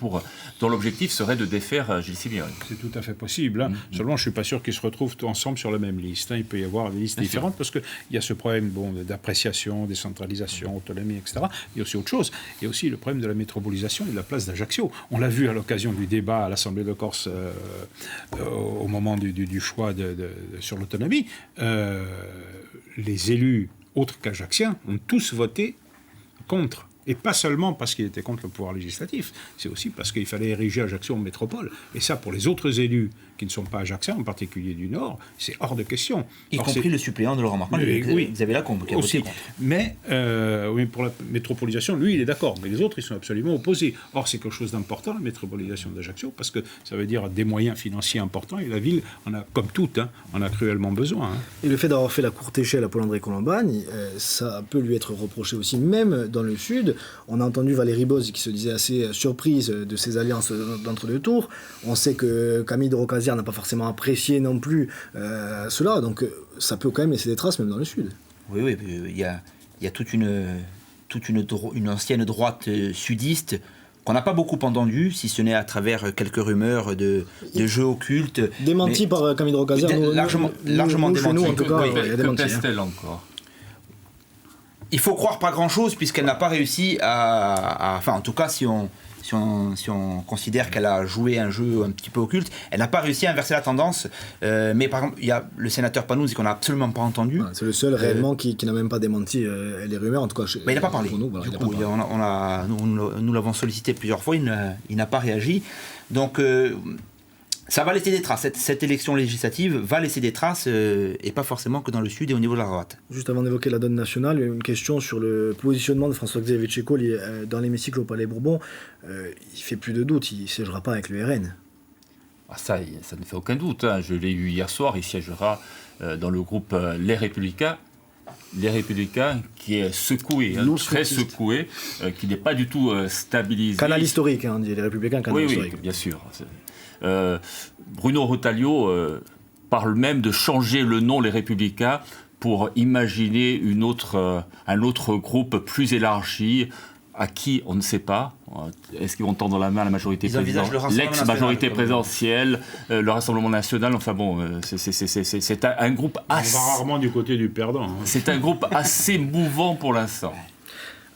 dont l'objectif serait de défaire Gilles Simeoni. C'est tout à fait possible. Hein. Seulement, je ne suis pas sûr qu'ils se retrouvent tous ensemble sur la même liste. Hein. Il peut y avoir des listes différentes parce qu'il y a ce problème d'appréciation, décentralisation, autonomie, etc. Il y a aussi autre chose. Il y a aussi le problème de la métropolisation et de la place d'Ajaccio. On l'a vu à l'occasion du débat à l'Assemblée de Corse au moment du choix sur l'autonomie. Les élus autres qu'ajacciens ont tous voté contre. Et pas seulement parce qu'il était contre le pouvoir législatif, c'est aussi parce qu'il fallait ériger Ajaccio en métropole. Et ça, pour les autres élus qui ne sont pas ajacciens, en particulier du Nord, c'est hors de question. Y compris le suppléant de Laurent Marcand, Xavier Lacombe, qui a voté contre. Mais pour la métropolisation, lui, il est d'accord. Mais les autres, ils sont absolument opposés. Or, c'est quelque chose d'important, la métropolisation d'Ajaccio, parce que ça veut dire des moyens financiers importants. Et la ville, comme toute, en a cruellement besoin. Hein. Et le fait d'avoir fait la courte échelle à Paul-André-Colombagne, ça peut lui être reproché aussi, même dans le Sud. On a entendu Valérie Boz qui se disait assez surprise de ces alliances d'entre-deux tours. On sait que Camille de Rocasière n'a pas forcément apprécié non plus cela, donc ça peut quand même laisser des traces même dans le Sud. Oui, il y a toute une ancienne droite sudiste qu'on n'a pas beaucoup entendue, si ce n'est à travers quelques rumeurs de jeux occultes. Démenti par Camille de Rocasière. Largement démenti. Nous, en tout cas, il y a démenti. Pestel encore. Il faut croire pas grand-chose puisqu'elle n'a pas réussi enfin, en tout cas, si on considère qu'elle a joué un jeu un petit peu occulte, elle n'a pas réussi à inverser la tendance. Mais par exemple, il y a le sénateur Panunzi qu'on n'a absolument pas entendu. C'est le seul réellement qui n'a même pas démenti les rumeurs, en tout cas. Mais il n'a pas parlé. Nous l'avons sollicité plusieurs fois, il n'a pas réagi. Donc, ça va laisser des traces. Cette élection législative va laisser des traces, et pas forcément que dans le Sud et au niveau de la droite. Juste avant d'évoquer la donne nationale, une question sur le positionnement de François-Xavier Tchéco dans l'hémicycle au Palais Bourbon. Il fait plus de doute, il ne siégera pas avec le RN. Ça ne fait aucun doute. Hein. Je l'ai eu hier soir, il siégera dans le groupe Les Républicains. Les Républicains qui est secoué, très secoué, qui n'est pas du tout stabilisé. Canal historique, on dit les Républicains, canal historique. Oui, bien sûr. Bruno Retailleau parle même de changer le nom Les Républicains pour imaginer un autre groupe plus élargi, à qui on ne sait pas. Est-ce qu'ils vont tendre la main à la majorité présidentielle, l'ex-majorité présidentielle, le Rassemblement national, enfin bon, c'est un groupe assez... On va rarement du côté du perdant. Hein. C'est un groupe assez mouvant pour l'instant.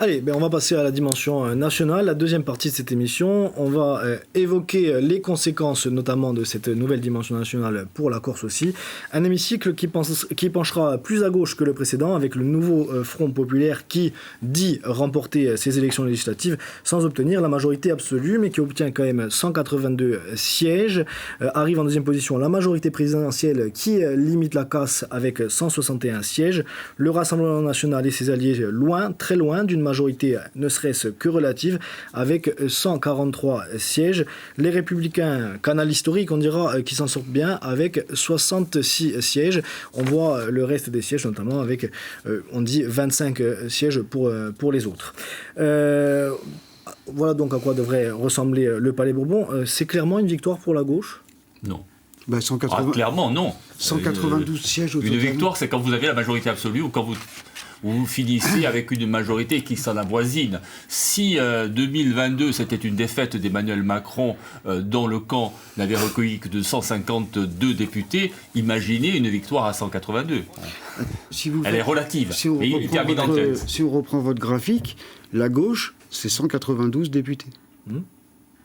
Allez, on va passer à la dimension nationale, la deuxième partie de cette émission. On va évoquer les conséquences notamment de cette nouvelle dimension nationale pour la Corse aussi. Un hémicycle qui penchera plus à gauche que le précédent avec le nouveau Front populaire qui dit remporter ces élections législatives sans obtenir la majorité absolue, mais qui obtient quand même 182 sièges. Arrive en deuxième position la majorité présidentielle qui limite la casse avec 161 sièges. Le Rassemblement national et ses alliés loin, très loin d'une majorité ne serait-ce que relative avec 143 sièges. Les Républicains, canal historique on dira, qui s'en sortent bien avec 66 sièges. On voit le reste des sièges notamment avec, on dit 25 sièges pour les autres. Voilà donc à quoi devrait ressembler le Palais Bourbon. C'est clairement une victoire pour la gauche ? Non. 180... clairement, non. 192 sièges au total. Une victoire, c'est quand vous avez la majorité absolue ou quand vous finissez avec une majorité qui s'en avoisine. Si 2022, c'était une défaite d'Emmanuel Macron dont le camp n'avait recueilli que de 152 députés, imaginez une victoire à 182. Elle est relative. Si on reprend votre graphique, la gauche, c'est 192 députés.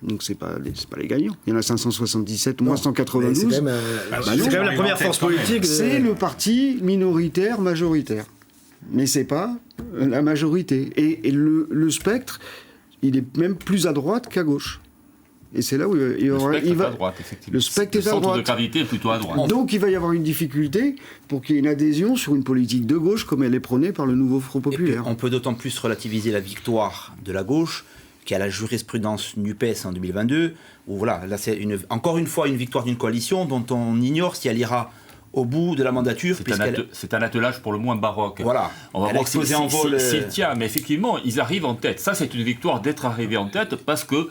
Donc c'est pas les gagnants. Il y en a 577, moins 192. C'est quand même la première force politique. C'est le parti minoritaire majoritaire. Mais c'est pas la majorité. Et le spectre, il est même plus à droite qu'à gauche. Et c'est là où il va... à droite, effectivement. Le spectre est à droite. Le centre de gravité est plutôt à droite. Donc il va y avoir une difficulté pour qu'il y ait une adhésion sur une politique de gauche comme elle est prônée par le nouveau Front populaire. On peut d'autant plus relativiser la victoire de la gauche qu'il y a la jurisprudence NUPES en 2022, où voilà, là c'est encore une fois une victoire d'une coalition dont on ignore si elle ira au bout de la mandature. C'est un attelage pour le moins baroque. Voilà. On va voir s'il tient, mais effectivement, ils arrivent en tête. Ça, c'est une victoire d'être arrivés en tête parce que,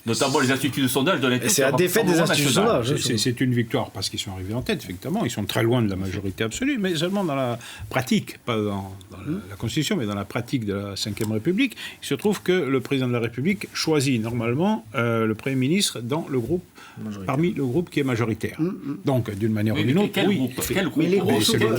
notamment les instituts de sondage donnent été. C'est la défaite des instituts de sondage. C'est une victoire parce qu'ils sont arrivés en tête, effectivement. Ils sont très loin de la majorité absolue, mais seulement dans la pratique, pas dans la Constitution, mais dans la pratique de la Ve République. Il se trouve que le président de la République choisit normalement le Premier ministre dans le groupe, parmi le groupe qui est majoritaire. Donc, d'une manière ou d'une autre, quel groupe mais les groupes, c'est le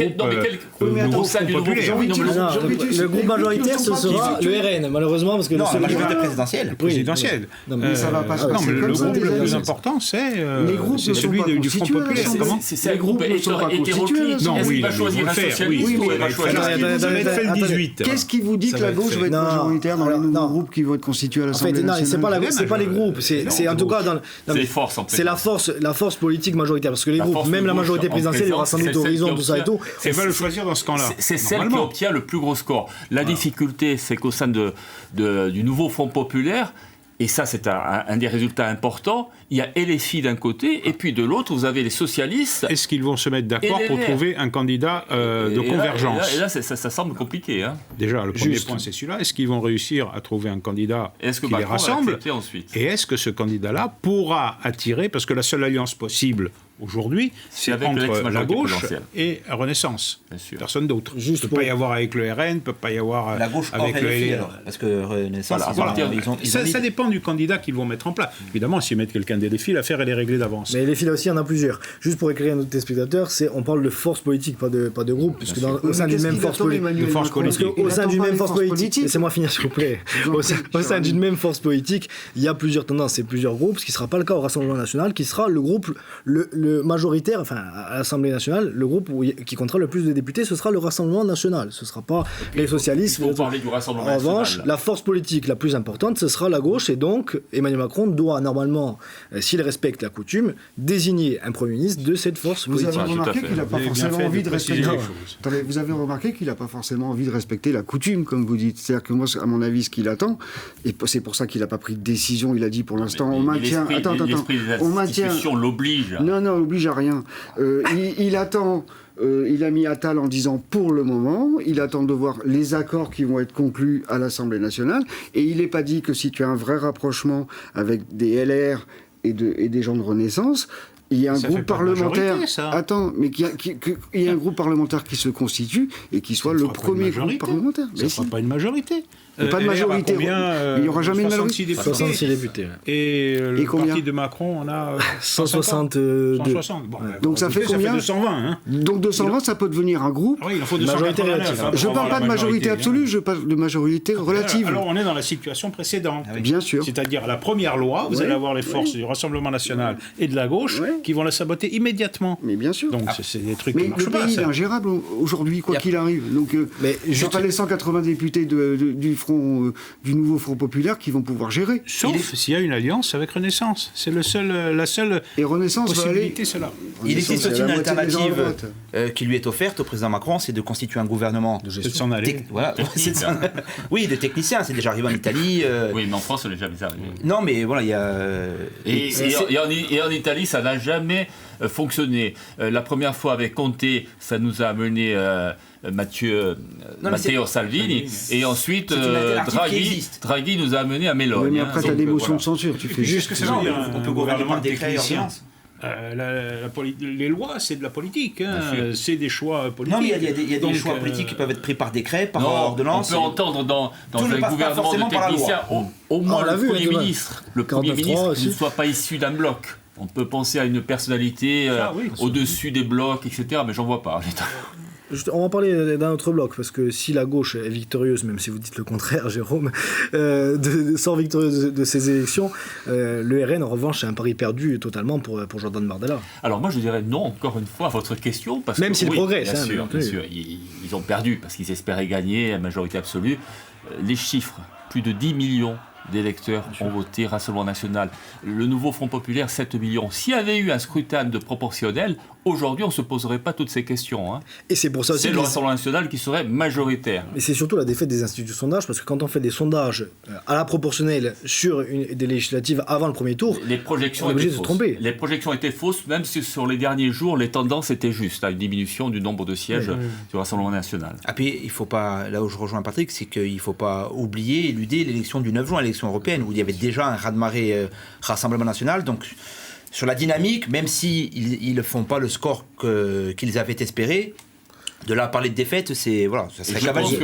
groupe majoritaire, ce sera le RN, malheureusement, parce que la majorité présidentielle. Présidentielle. Mais ça va pas se passer le comme ça, groupe les le plus amis. important, c'est celui du Front populaire. C'est un groupe hétéroclite. Non, Est-ce oui, qu'il va choisir un socialiste ou il va choisir un 18. Qu'est-ce qui vous dit que la gauche va être majoritaire dans les nouveaux groupes qui vont être constitués à l'Assemblée nationale? C'est pas les groupes, c'est en tout cas c'est la force politique majoritaire, parce que les groupes, même la majorité présidentielle, il y aura sans doute Horizon, tout ça et tout. Elle va le choisir dans ce camp-là. C'est celle qui obtient le plus gros score. La difficulté, c'est qu'au sein du nouveau Front populaire, et ça c'est un des résultats importants, il y a LFI d'un côté, et puis de l'autre, vous avez les socialistes. Est-ce qu'ils vont se mettre d'accord pour trouver un candidat de convergence? Et là, ça semble compliqué. Hein. Déjà, le premier point, c'est celui-là. Est-ce qu'ils vont réussir à trouver un candidat qui les rassemble? Et est-ce que ce candidat-là pourra attirer, parce que la seule alliance possible aujourd'hui, c'est entre la gauche et Renaissance. Personne d'autre. Il ne peut pas y avoir avec le RN, il ne peut pas y avoir la gauche avec le LFI, alors, parce que Renaissance, ça dépend du candidat qu'ils vont mettre en place. Évidemment, s'ils mettent quelqu'un des LFI, l'affaire elle est réglée d'avance. Mais les LFI, là aussi, il y en a plusieurs. Juste pour éclairer nos téléspectateurs, on parle de force politique, pas de groupe, puisque au sein d'une même force politique. Au sein d'une même force politique, laissez-moi finir s'il vous plaît. Au sein d'une même force politique, il y a plusieurs tendances et plusieurs groupes, ce qui ne sera pas le cas au Rassemblement national, qui sera le groupe le majoritaire, enfin à l'Assemblée nationale, le groupe qui comptera le plus de députés, ce sera le Rassemblement national. Ce ne sera pas les socialistes. Il faut parler du Rassemblement national. En revanche, la force politique la plus importante, ce sera la gauche, et donc Emmanuel Macron doit normalement, s'il respecte la coutume, désigner un Premier ministre de cette force politique. Vous avez remarqué qu'il n'a pas forcément envie de respecter. Attendez, vous avez remarqué qu'il n'a pas forcément envie de respecter la coutume, comme vous dites. C'est-à-dire que moi, à mon avis, ce qu'il attend, et c'est pour ça qu'il n'a pas pris de décision. Il a dit pour l'instant, on maintient. On maintient. L'institution l'oblige. Non, l'oblige à rien. Il attend. Il a mis Attal en disant pour le moment, il attend de voir les accords qui vont être conclus à l'Assemblée nationale, et il n'est pas dit que si tu as un vrai rapprochement avec des LR et des gens de Renaissance, il y a un groupe parlementaire. Attends, mais qu'il y a un groupe parlementaire qui se constitue et qui soit le premier groupe parlementaire. Ça ne sera pas une majorité. Pas de majorité. Il n'y aura jamais de majorité. 66 députés. Et le parti de Macron, on a 162. 160. Bon, donc ça fait combien? Ça fait 220. Hein. Donc 220, ça peut devenir un groupe. Ah oui, il faut majorité relative. Je ne parle pas de majorité absolue, je parle de majorité relative. Alors on est dans la situation précédente. Bien sûr. C'est-à-dire la première loi, vous allez avoir les forces du Rassemblement national et de la gauche qui vont la saboter immédiatement. Mais bien sûr. Donc c'est des trucs qui marchent pas. Mais le pays est ingérable aujourd'hui, quoi qu'il arrive. Donc je pas les 180 députés du nouveau Front populaire qui vont pouvoir gérer. Sauf s'il y a une alliance avec Renaissance. C'est la seule et Renaissance possibilité, c'est là. Il existe aussi une alternative qui lui est offerte au président Macron, c'est de constituer un gouvernement de s'en aller. Voilà. Oui, de techniciens. C'est déjà arrivé en Italie. Oui, mais en France, ça n'est jamais arrivé. Non, mais voilà, il y a... Et en Italie, ça n'a jamais fonctionné. La première fois avec Conte, ça nous a amené... Matteo Salvini, et ensuite Draghi nous a amené à Meloni. Mais après, tu as des motions de censure. Tu fais juste que ça veut dire on peut gouverner par décret. Les lois, c'est de la politique. C'est des choix politiques. Non, mais il y a des choix politiques qui peuvent être pris par décret, par ordonnance. On peut entendre dans un gouvernement de techniciens au moins le Premier ministre. Le Premier ministre ne soit pas issu d'un bloc. On peut penser à une personnalité au-dessus des blocs, etc. Mais j'en vois pas. On va parler d'un autre bloc, parce que si la gauche est victorieuse, même si vous dites le contraire, Jérôme, sort victorieuse de ces élections, le RN, en revanche, c'est un pari perdu totalement pour Jordan Bardella. Alors moi, je dirais non, encore une fois, à votre question. Parce même s'il progresse. Bien sûr, ils ont perdu, parce qu'ils espéraient gagner à majorité absolue. Les chiffres, plus de 10 millions d'électeurs ont voté Rassemblement national. Le nouveau Front populaire, 7 millions. S'il y avait eu un scrutin de proportionnel, aujourd'hui, on ne se poserait pas toutes ces questions. Hein. Et c'est pour ça aussi c'est le Rassemblement national qui serait majoritaire. Mais c'est surtout la défaite des instituts de sondage, parce que quand on fait des sondages à la proportionnelle sur des législatives avant le premier tour, les projections on est obligé étaient de se fausses. tromper. Les projections étaient fausses, même si sur les derniers jours, les tendances étaient justes, à une diminution du nombre de sièges du Rassemblement national. Ah, puis, il faut pas, là où je rejoins Patrick, c'est qu'il ne faut pas oublier, éluder l'élection du 9 juin, l'élection européenne, où il y avait déjà un raz-de-marée Rassemblement national. Donc, sur la dynamique, même s'ils ne font pas le score qu'ils avaient espéré, de là à parler de défaite, c'est voilà, ça serait cavalier.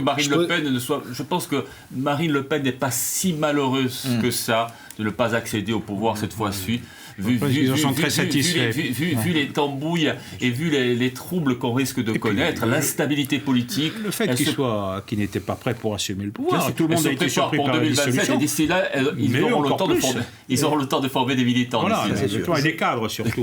Je pense que Marine Le Pen n'est pas si malheureuse que ça de ne pas accéder au pouvoir cette fois-ci. Ils en sont très satisfaits. Vu les tambouilles et vu les troubles qu'on risque de connaître, l'instabilité politique. Le fait qu'ils n'étaient pas prêts pour assumer le pouvoir, tout le monde a été surpris pour par 2027, et d'ici là, ils auront le temps de former des militants. Voilà, et des cadres surtout.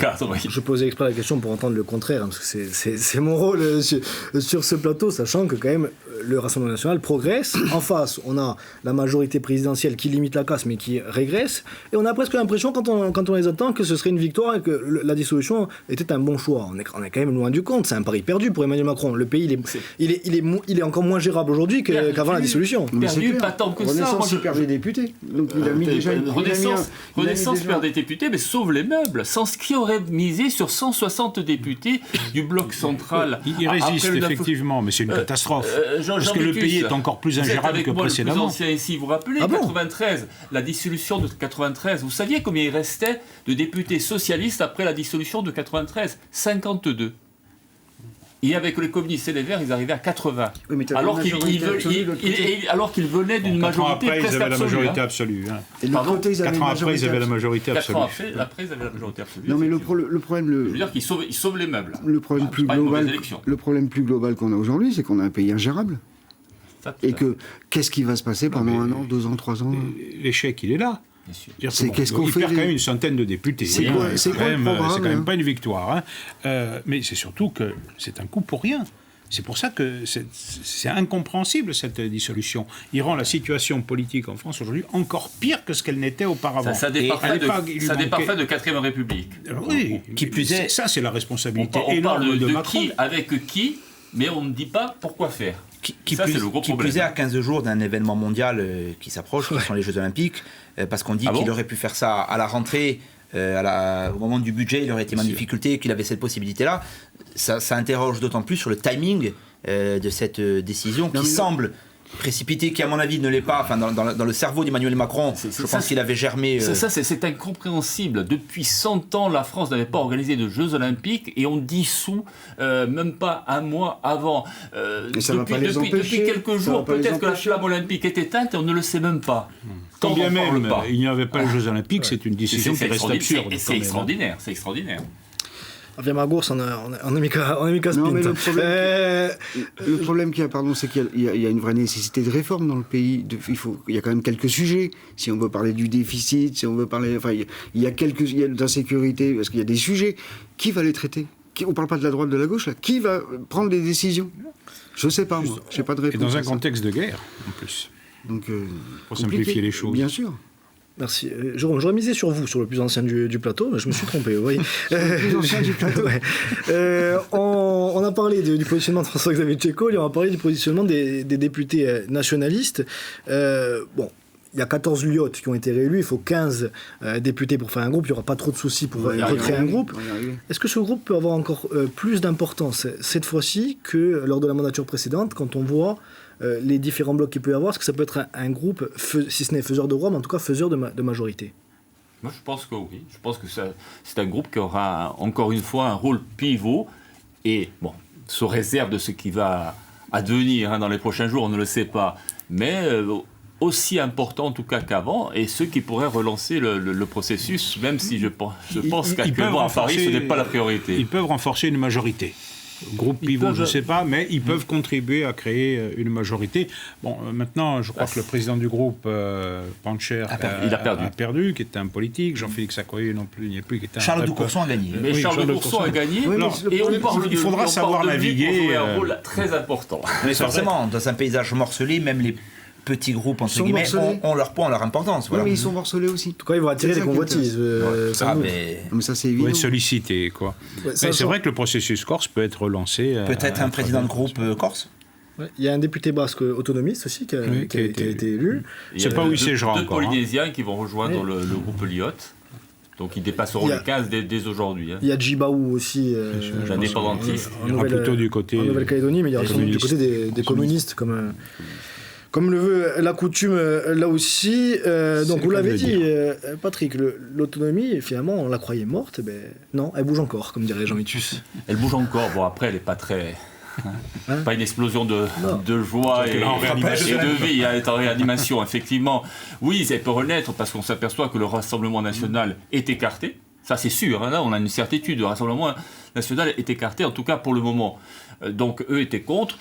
Je posais exprès la question pour entendre le contraire, hein, parce que c'est mon rôle sur ce plateau, sachant que quand même le Rassemblement national progresse. En face, on a la majorité présidentielle qui limite la casse, mais qui régresse. Et on a presque l'impression, quand on les entend, que ce serait une victoire et que la dissolution était un bon choix. On est quand même loin du compte. C'est un pari perdu pour Emmanuel Macron. Le pays, il est encore moins gérable aujourd'hui qu'avant la dissolution. Perdu, pas tant que ça. Renaissance, il perd des députés. Donc il a mis déjà Renaissance perd des députés, mais sauve les meubles. Sans ce qui aurait misé sur 160 députés du bloc central. Il résiste, effectivement, mais c'est une catastrophe. Parce que le pays est encore plus ingérable que précédemment. Vous êtes avec moi le plus ancien ici. Vous vous rappelez, 93, la dissolution de 93. Vous saviez combien il restait de députés socialistes après la dissolution de 93 ? 52. Et avec les communistes et les Verts, ils arrivaient à 80. Oui, alors qu'ils venaient d'une majorité presque absolue. La majorité absolue. Hein. Et 4 ans après, ils avaient la majorité absolue. 4 ans après, ils avaient la majorité absolue. Non, mais le problème... Je veux dire qu'ils sauvent les meubles. Le problème plus global qu'on a aujourd'hui, c'est qu'on a un pays ingérable. Et qu'est-ce qui va se passer pendant 1 an, 2 ans, 3 ans ? L'échec, il est là. Qu'est-ce qu'on fait ? Il perd quand même une centaine de députés. C'est quand même pas une victoire. Hein. Mais c'est surtout que c'est un coup pour rien. C'est pour ça que c'est incompréhensible, cette dissolution. Il rend la situation politique en France aujourd'hui encore pire que ce qu'elle n'était auparavant. Ça déparfait de 4ème République. Oui, qui plus est, ça c'est la responsabilité on énorme parle de de Macron. Avec qui, mais on ne dit pas pourquoi faire. C'est le gros problème. Qui plus est, à 15 jours d'un événement mondial qui s'approche, qui sont les Jeux Olympiques, parce qu'on dit qu'il aurait pu faire ça à la rentrée, au moment du budget, il aurait été en difficulté, qu'il avait cette possibilité-là. Ça interroge d'autant plus sur le timing de cette décision qui semble précipité, qui à mon avis ne l'est pas, enfin dans le cerveau d'Emmanuel Macron, je pense qu'il avait germé... C'est incompréhensible. Depuis 100 ans, la France n'avait pas organisé de Jeux Olympiques et on dissout même pas un mois avant. Depuis quelques jours, peut-être que la flamme olympique est éteinte et on ne le sait même pas. Quand bien même il n'y avait pas les Jeux Olympiques, c'est une décision qui reste absurde. C'est extraordinaire, c'est extraordinaire. Enfin, Margours, on a mis qu'à Non, mais le problème qu'il y a, c'est qu'il y a une vraie nécessité de réforme dans le pays. Il y a quand même quelques sujets. Si on veut parler du déficit, si on veut parler... Enfin, il y a d'insécurité, parce qu'il y a des sujets. Qui va les traiter ? On ne parle pas de la droite, de la gauche, là. Qui va prendre des décisions ? Je ne sais pas, moi. Je n'ai pas de réponse. Et dans un contexte de guerre, en plus. Donc, pour simplifier les choses. Bien sûr. Merci. J'aurais misé sur vous, sur le plus ancien du plateau, mais je me suis trompé, vous voyez. Le plus ancien du plateau. Ouais. On a parlé du positionnement de François-Xavier Tchéco, et on a parlé du positionnement des députés nationalistes. Bon, il y a 14 LIOT qui ont été réélus, il faut 15 députés pour faire un groupe, il n'y aura pas trop de soucis pour recréer un groupe. Est-ce que ce groupe peut avoir encore plus d'importance cette fois-ci que lors de la mandature précédente, quand on voit les différents blocs qu'il peut y avoir? Est-ce que ça peut être un groupe, si ce n'est faiseur de roi, mais en tout cas faiseur de majorité? Moi, je pense que oui. Je pense que c'est un groupe qui aura, encore une fois, un rôle pivot. Et, bon, sous réserve de ce qui va advenir dans les prochains jours, on ne le sait pas. Mais aussi important, en tout cas, qu'avant, et ceux qui pourraient relancer le processus, même si je pense qu'actuellement, à Paris, ce n'est pas la priorité. Ils peuvent renforcer une majorité. Groupe pivot, je ne sais pas, mais ils peuvent contribuer à créer une majorité. Bon, maintenant, je crois que le président du groupe, Pancher, a perdu, qui était un politique. Jean-Félix Accoyer non plus, il n'y a plus, qui était un... Charles de Courson a gagné. Mais Charles de Courson a gagné, et il faudra savoir naviguer. Pour jouer un rôle très important. Mais forcément, dans un paysage morcelé, même petits groupes, entre sont guillemets, morcelés. ont leur poids, ont leur importance. Voilà. Oui, mais ils sont morcelés aussi. En tout cas, ils vont attirer C'est les ça qui convoitises. Mais ça, c'est Il faut évident. être sollicité, quoi. Ouais, ça Mais c'est sent- vrai que le processus corse peut être relancé. Peut-être un président de groupe corse. Ouais. Il y a un député basque autonomiste aussi qui a été élu. Il y C'est a pas où il deux- siégera deux encore. Polynésiens qui vont rejoindre Oui. le groupe Lyot. Donc ils dépasseront Il y a- les 15 dès aujourd'hui. Hein. Il y a Djibaou aussi. L'indépendantiste. Il y aura plutôt du côté en Nouvelle-Calédonie, mais il y aura des surtout du côté communistes. des communistes, comme le veut la coutume là aussi. Donc vous le cas l'avez de le dit, Patrick, l'autonomie, finalement, on la croyait morte. Ben, non, elle bouge encore, comme dirait Jean Mitus. Elle bouge encore. Bon, après, elle n'est pas très. Pas une explosion de joie et en réanimation. de vie. Elle est en réanimation, effectivement. Oui, elle peut renaître parce qu'on s'aperçoit que le Rassemblement national est écarté. Ça, c'est sûr. Hein, là, on a une certitude. Le Rassemblement national est écarté, en tout cas pour le moment. Donc, eux étaient contre.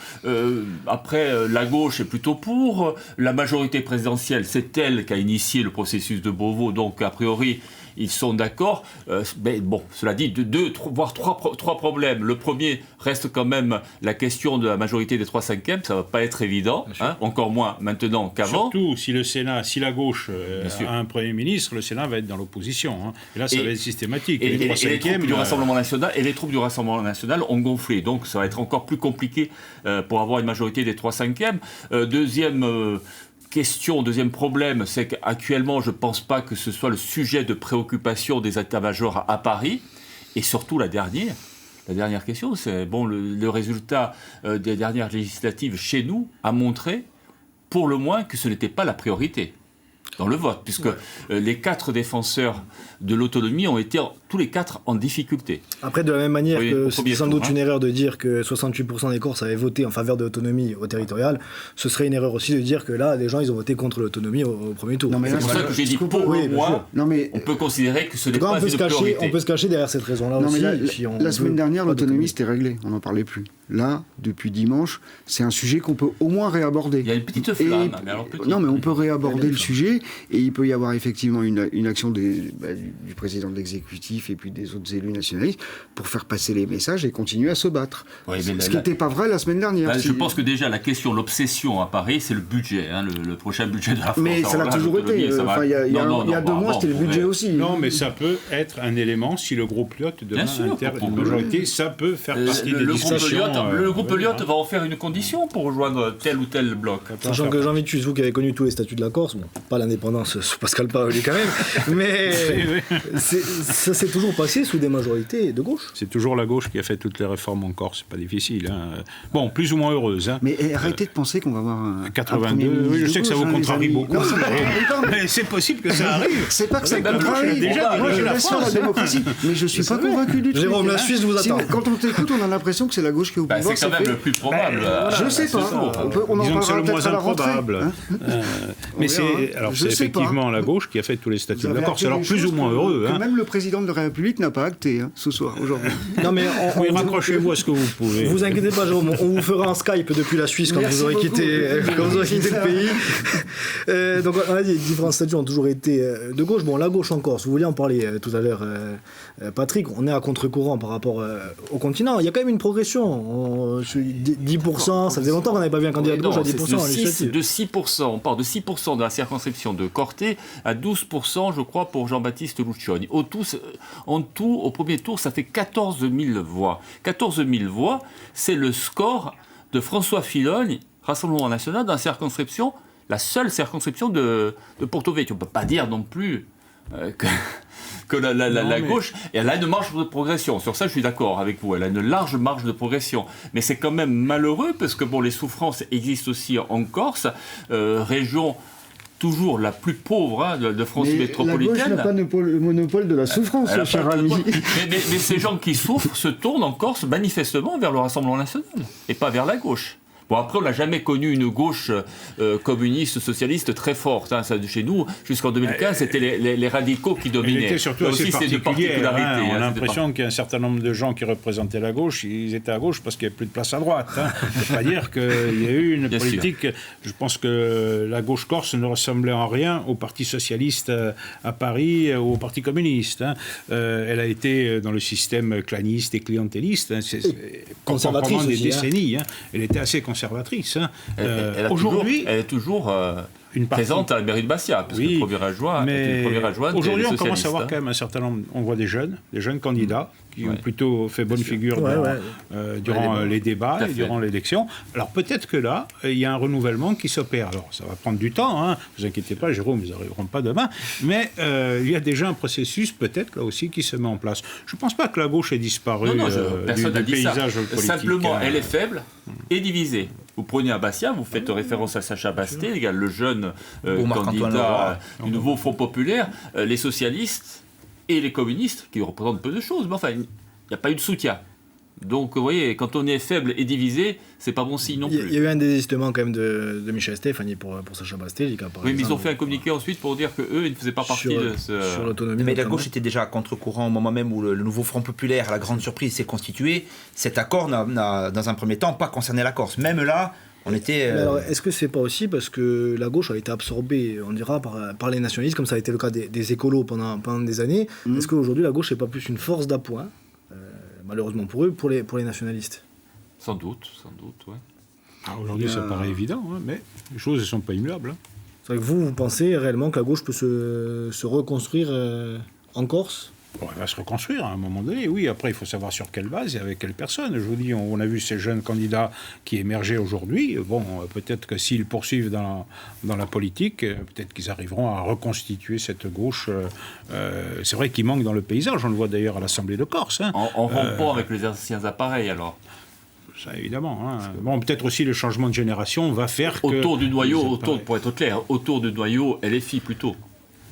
Après, la gauche est plutôt pour. La majorité présidentielle, c'est elle qui a initié le processus de Beauvau. Donc, a priori, ils sont d'accord. Mais bon, cela dit, voire trois problèmes. Le premier reste quand même la question de la majorité des 3/5. Ça ne va pas être évident, hein, encore moins maintenant qu'avant. Surtout si le Sénat, si la gauche sûr. a un Premier ministre, le Sénat va être dans l'opposition. Hein. Et là, ça va être systématique. Et les 3/5, troupes du Rassemblement national et les troupes du Rassemblement national ont gonflé. Donc ça va être encore plus compliqué pour avoir une majorité des 3/5. Deuxième question, deuxième problème, c'est qu'actuellement, je ne pense pas que ce soit le sujet de préoccupation des états-majors à Paris. Et surtout la dernière question, c'est bon, le résultat des dernières législatives chez nous a montré, pour le moins, que ce n'était pas la priorité dans le vote, puisque les 4 défenseurs de l'autonomie ont été tous les 4 en difficulté. Après, de la même manière Oui, que au c'est premier sans tour, doute une erreur de dire que 68% des Corses avaient voté en faveur de l'autonomie au territorial, ce serait une erreur aussi de dire que là, les gens, ils ont voté contre l'autonomie au premier tour. Non, mais C'est là, pour ça que j'ai dit pour oui, le bien sûr. moins, Non, mais on peut considérer que ce En n'est tout cas, pas une priorité. on peut se cacher derrière cette raison-là Non, aussi. mais si on la veut semaine dernière, pas l'autonomie, d'autonomie. c'était réglé. On n'en parlait plus. Là, depuis dimanche, c'est un sujet qu'on peut au moins réaborder. Il y a une petite flamme, mais alors petite. Non, mais on peut réaborder le sujet et il peut y avoir effectivement une action du président de l'exécutif et puis des autres élus nationalistes pour faire passer les messages et continuer à se battre. Oui, mais Ce qui n'était pas vrai la semaine dernière. Je pense que déjà la question, l'obsession à Paris, c'est le budget, hein, le prochain budget de la France. Mais ça Alors l'a là, toujours l'autonomie, été. ça va- Enfin, il y a Non, 2 mois, c'était le budget aussi. Non, mais ça peut être un élément, si le groupe Lyot Bien demain sûr, intègre pour- une majorité, ça peut faire partie des le discussions. groupe Lyot va en faire une condition pour rejoindre tel ou tel bloc. Sachant que Jean Mitus, vous qui avez connu tous les statuts de la Corse, bon, pas l'indépendance sous Pascal Paoli quand même, mais ça s'est toujours passé sous des majorités de gauche. C'est toujours la gauche qui a fait toutes les réformes en Corse, c'est pas difficile. Hein. Bon, plus ou moins heureuse. Hein. Mais arrêtez de penser qu'on va avoir un 82, oui, je sais que ça vous contrarie beaucoup. Non, ça me contrarie pas, mais Mais c'est possible que ça arrive. c'est pas que ça me même contrarie. déjà Moi, je dirigé la laisse faire la France. démocratie, mais je suis pas convaincu du tout. Jérôme, la Suisse vous Si, attend. quand on t'écoute, on a l'impression que c'est la gauche qui est au Bah, pouvoir. c'est quand ça même fait- le plus probable. Je sais pas. On en Disons que c'est parlera le peut-être moins à la rentrée. improbable. hein. Mais On verra, hein. c'est alors Je c'est sais pas. effectivement la gauche qui a fait tous les Vous statuts de avez la Corse. acté Alors des plus ou choses moins que- heureux. que Hein. même le président de la République n'a pas acté ce soir, aujourd'hui. Non, mais Oui, raccrochez-vous à ce que vous pouvez. Vous inquiétez pas, Jérôme, on vous fera en Skype depuis la Suisse quand Merci vous aurez beaucoup. quitté le pays. Donc on a dit, les différents statuts ont toujours été de gauche. Bon, la gauche en Corse, vous vouliez en parler tout à l'heure, Patrick, on est à contre-courant par rapport au continent. Il y a quand même une progression. 10%, ça faisait longtemps qu'on n'avait pas vu un candidat de gauche à 10% en législative. De 6%, on part de 6% de la circonscription de Corté à 12%, je crois, pour Jean-Baptiste Lucioni. En tout, au premier tour, ça fait 14 000 voix. 14 000 voix, c'est le score de François Fillogne, Rassemblement national, dans la circonscription, la seule circonscription de Porto Vecchio. On ne peut pas dire non plus que la gauche, et elle a une marge de progression. Sur ça, je suis d'accord avec vous. Elle a une large marge de progression. Mais c'est quand même malheureux parce que bon, les souffrances existent aussi en Corse, région toujours la plus pauvre de France Mais métropolitaine. la gauche n'a pas le monopole de la souffrance, Elle a cher pas de ami. monopole. Mais ces gens qui souffrent se tournent en Corse manifestement vers le Rassemblement national et pas vers la gauche. Bon, après, on n'a jamais connu une gauche communiste, socialiste très forte. Hein. Ça, chez nous, jusqu'en 2015, c'était les radicaux qui Elle dominaient. était surtout Là assez aussi, c'est de particulière. particularité. Hein. On a hein, l'impression qu'il y a un certain nombre de gens qui représentaient la gauche, ils étaient à gauche parce qu'il n'y avait plus de place à droite. Hein. On ne peut pas dire qu'il y a eu une Bien politique. sûr. Je pense que la gauche corse ne ressemblait en rien au Parti socialiste à Paris ou au Parti communiste. Hein. Elle a été dans le système claniste et clientéliste. Hein. conservatrice pendant des aussi, hein. décennies. Hein. Elle était assez conservatrice. conservatrice. Hein. Aujourd'hui, elle est toujours présente à la mairie de Bastia, parce que le premier adjoint est une première adjointe. Aujourd'hui, on commence à voir quand même un certain nombre. On voit des jeunes candidats qui ont plutôt fait bonne figure durant les débats et durant l'élection. Alors peut-être que là, il y a un renouvellement qui s'opère. Alors ça va prendre du temps, hein. Ne vous inquiétez pas, Jérôme, ils n'arriveront pas demain. Mais il y a déjà un processus, peut-être là aussi, qui se met en place. Je ne pense pas que la gauche ait disparu du paysage politique. Simplement, elle est faible et divisée. Vous prenez à Bastia, vous faites référence à Sacha Basté, le jeune candidat du nouveau Front populaire, les socialistes et les communistes, qui représentent peu de choses, mais enfin, il n'y a pas eu de soutien. Donc, vous voyez, quand on est faible et divisé, c'est pas bon signe non plus. Il y a eu un désistement quand même de Michel Stéphanie pour Sacha Basté. Oui, mais ils ont fait un communiqué ensuite pour dire qu'eux, ils ne faisaient pas partie de ce... Sur l'autonomie. Mais la gauche était déjà à contre-courant au moment même où le nouveau Front populaire, à la grande surprise, s'est constitué. Cet accord n'a, dans un premier temps, pas concerné la Corse. Même là, on était... Alors, est-ce que c'est pas aussi parce que la gauche a été absorbée, on dira, par les nationalistes, comme ça a été le cas des écolos pendant des années? Est-ce qu'aujourd'hui, la gauche n'est pas plus une force d'appoint, malheureusement pour eux, pour les nationalistes? Sans doute, ouais. Aujourd'hui, ça paraît évident, hein, mais les choses ne sont pas immuables. Hein. C'est vrai que vous pensez réellement que la gauche peut se reconstruire en Corse? Bon, elle va se reconstruire à un moment donné, oui. Après, il faut savoir sur quelle base et avec quelle personne. Je vous dis, on a vu ces jeunes candidats qui émergeaient aujourd'hui. Bon, peut-être que s'ils poursuivent dans la politique, peut-être qu'ils arriveront à reconstituer cette gauche. C'est vrai qu'il manque dans le paysage. On le voit d'ailleurs à l'Assemblée de Corse. Hein. En rompant avec les anciens appareils, alors. Ça, évidemment. Hein. Bon, peut-être aussi le changement de génération va faire que... Autour du noyau, pour être clair, autour du noyau, LFI plutôt.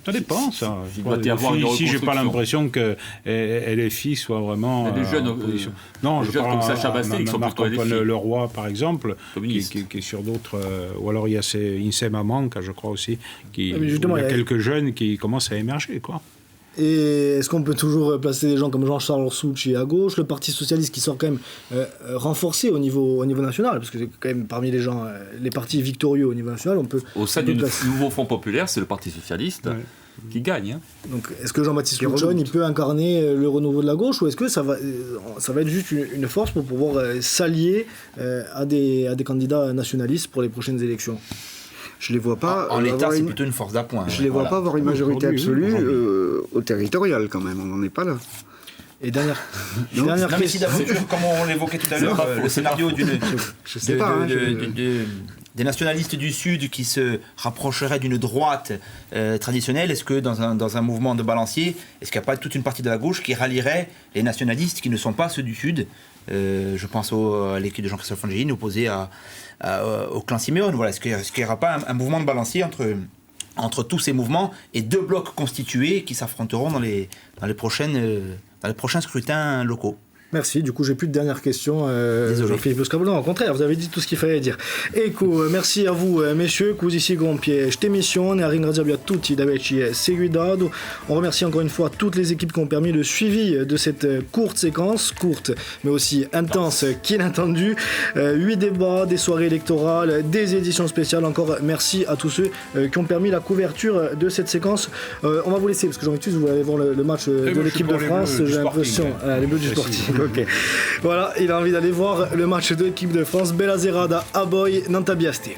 Ça dépend, ça. Ici, j'ai pas l'impression que LFI soit vraiment... des jeunes, non, je parle comme Sacha Basté, qui sont plutôt LFI. Marc-Antoine Leroy, par exemple, qui est sur d'autres... ou alors il y a Insem Amanka, je crois aussi, il y a quelques jeunes qui commencent à émerger, quoi. Et est-ce qu'on peut toujours placer des gens comme Jean-Charles Soucci à gauche, le Parti Socialiste qui sort quand même renforcé au niveau national, parce que c'est quand même parmi les partis victorieux au niveau national, on peut... Au sein du nouveau Front populaire, c'est le Parti Socialiste qui gagne. Hein. Donc est-ce que Jean-Baptiste Rouchon, il peut incarner le renouveau de la gauche, ou est-ce que ça va être juste une force pour pouvoir s'allier à des candidats nationalistes pour les prochaines élections? Je les vois pas. En l'état, c'est plutôt une force d'appoint. Je les vois pas avoir une majorité absolue au territorial, quand même. On n'en est pas là. Et dernière mais si d'aventure, comme on l'évoquait tout à l'heure, le scénario des nationalistes du Sud qui se rapprocheraient d'une droite traditionnelle, est-ce que dans un mouvement de balancier, est-ce qu'il n'y a pas toute une partie de la gauche qui rallierait les nationalistes qui ne sont pas ceux du Sud? Je pense à l'équipe de Jean-Christophe Angéline opposée au clan Siméon. Voilà, est-ce qu'il n'y aura pas un mouvement de balancier entre tous ces mouvements et deux blocs constitués qui s'affronteront dans les prochains scrutins locaux? Merci, du coup j'ai plus de dernières questions. Jean-Philippe Scavolo, au contraire, vous avez dit tout ce qu'il fallait dire. Ecco, merci a vous messieurs, così si compie cette émission, a ringraziarvi a tutti d'averci seguito. On remercie encore une fois toutes les équipes qui ont permis le suivi de cette courte séquence, courte mais aussi intense qu'inattendue. 8 débats, des soirées électorales, des éditions spéciales. Encore merci à tous ceux qui ont permis la couverture de cette séquence. On va vous laisser parce que Jean-Victus, vous allez voir le match de l'équipe de France, j'ai l'impression. Les bleus du sportif. Ok. Voilà, il a envie d'aller voir le match de l'équipe de France. Bella Zerada, Aboy, Nantabiastil.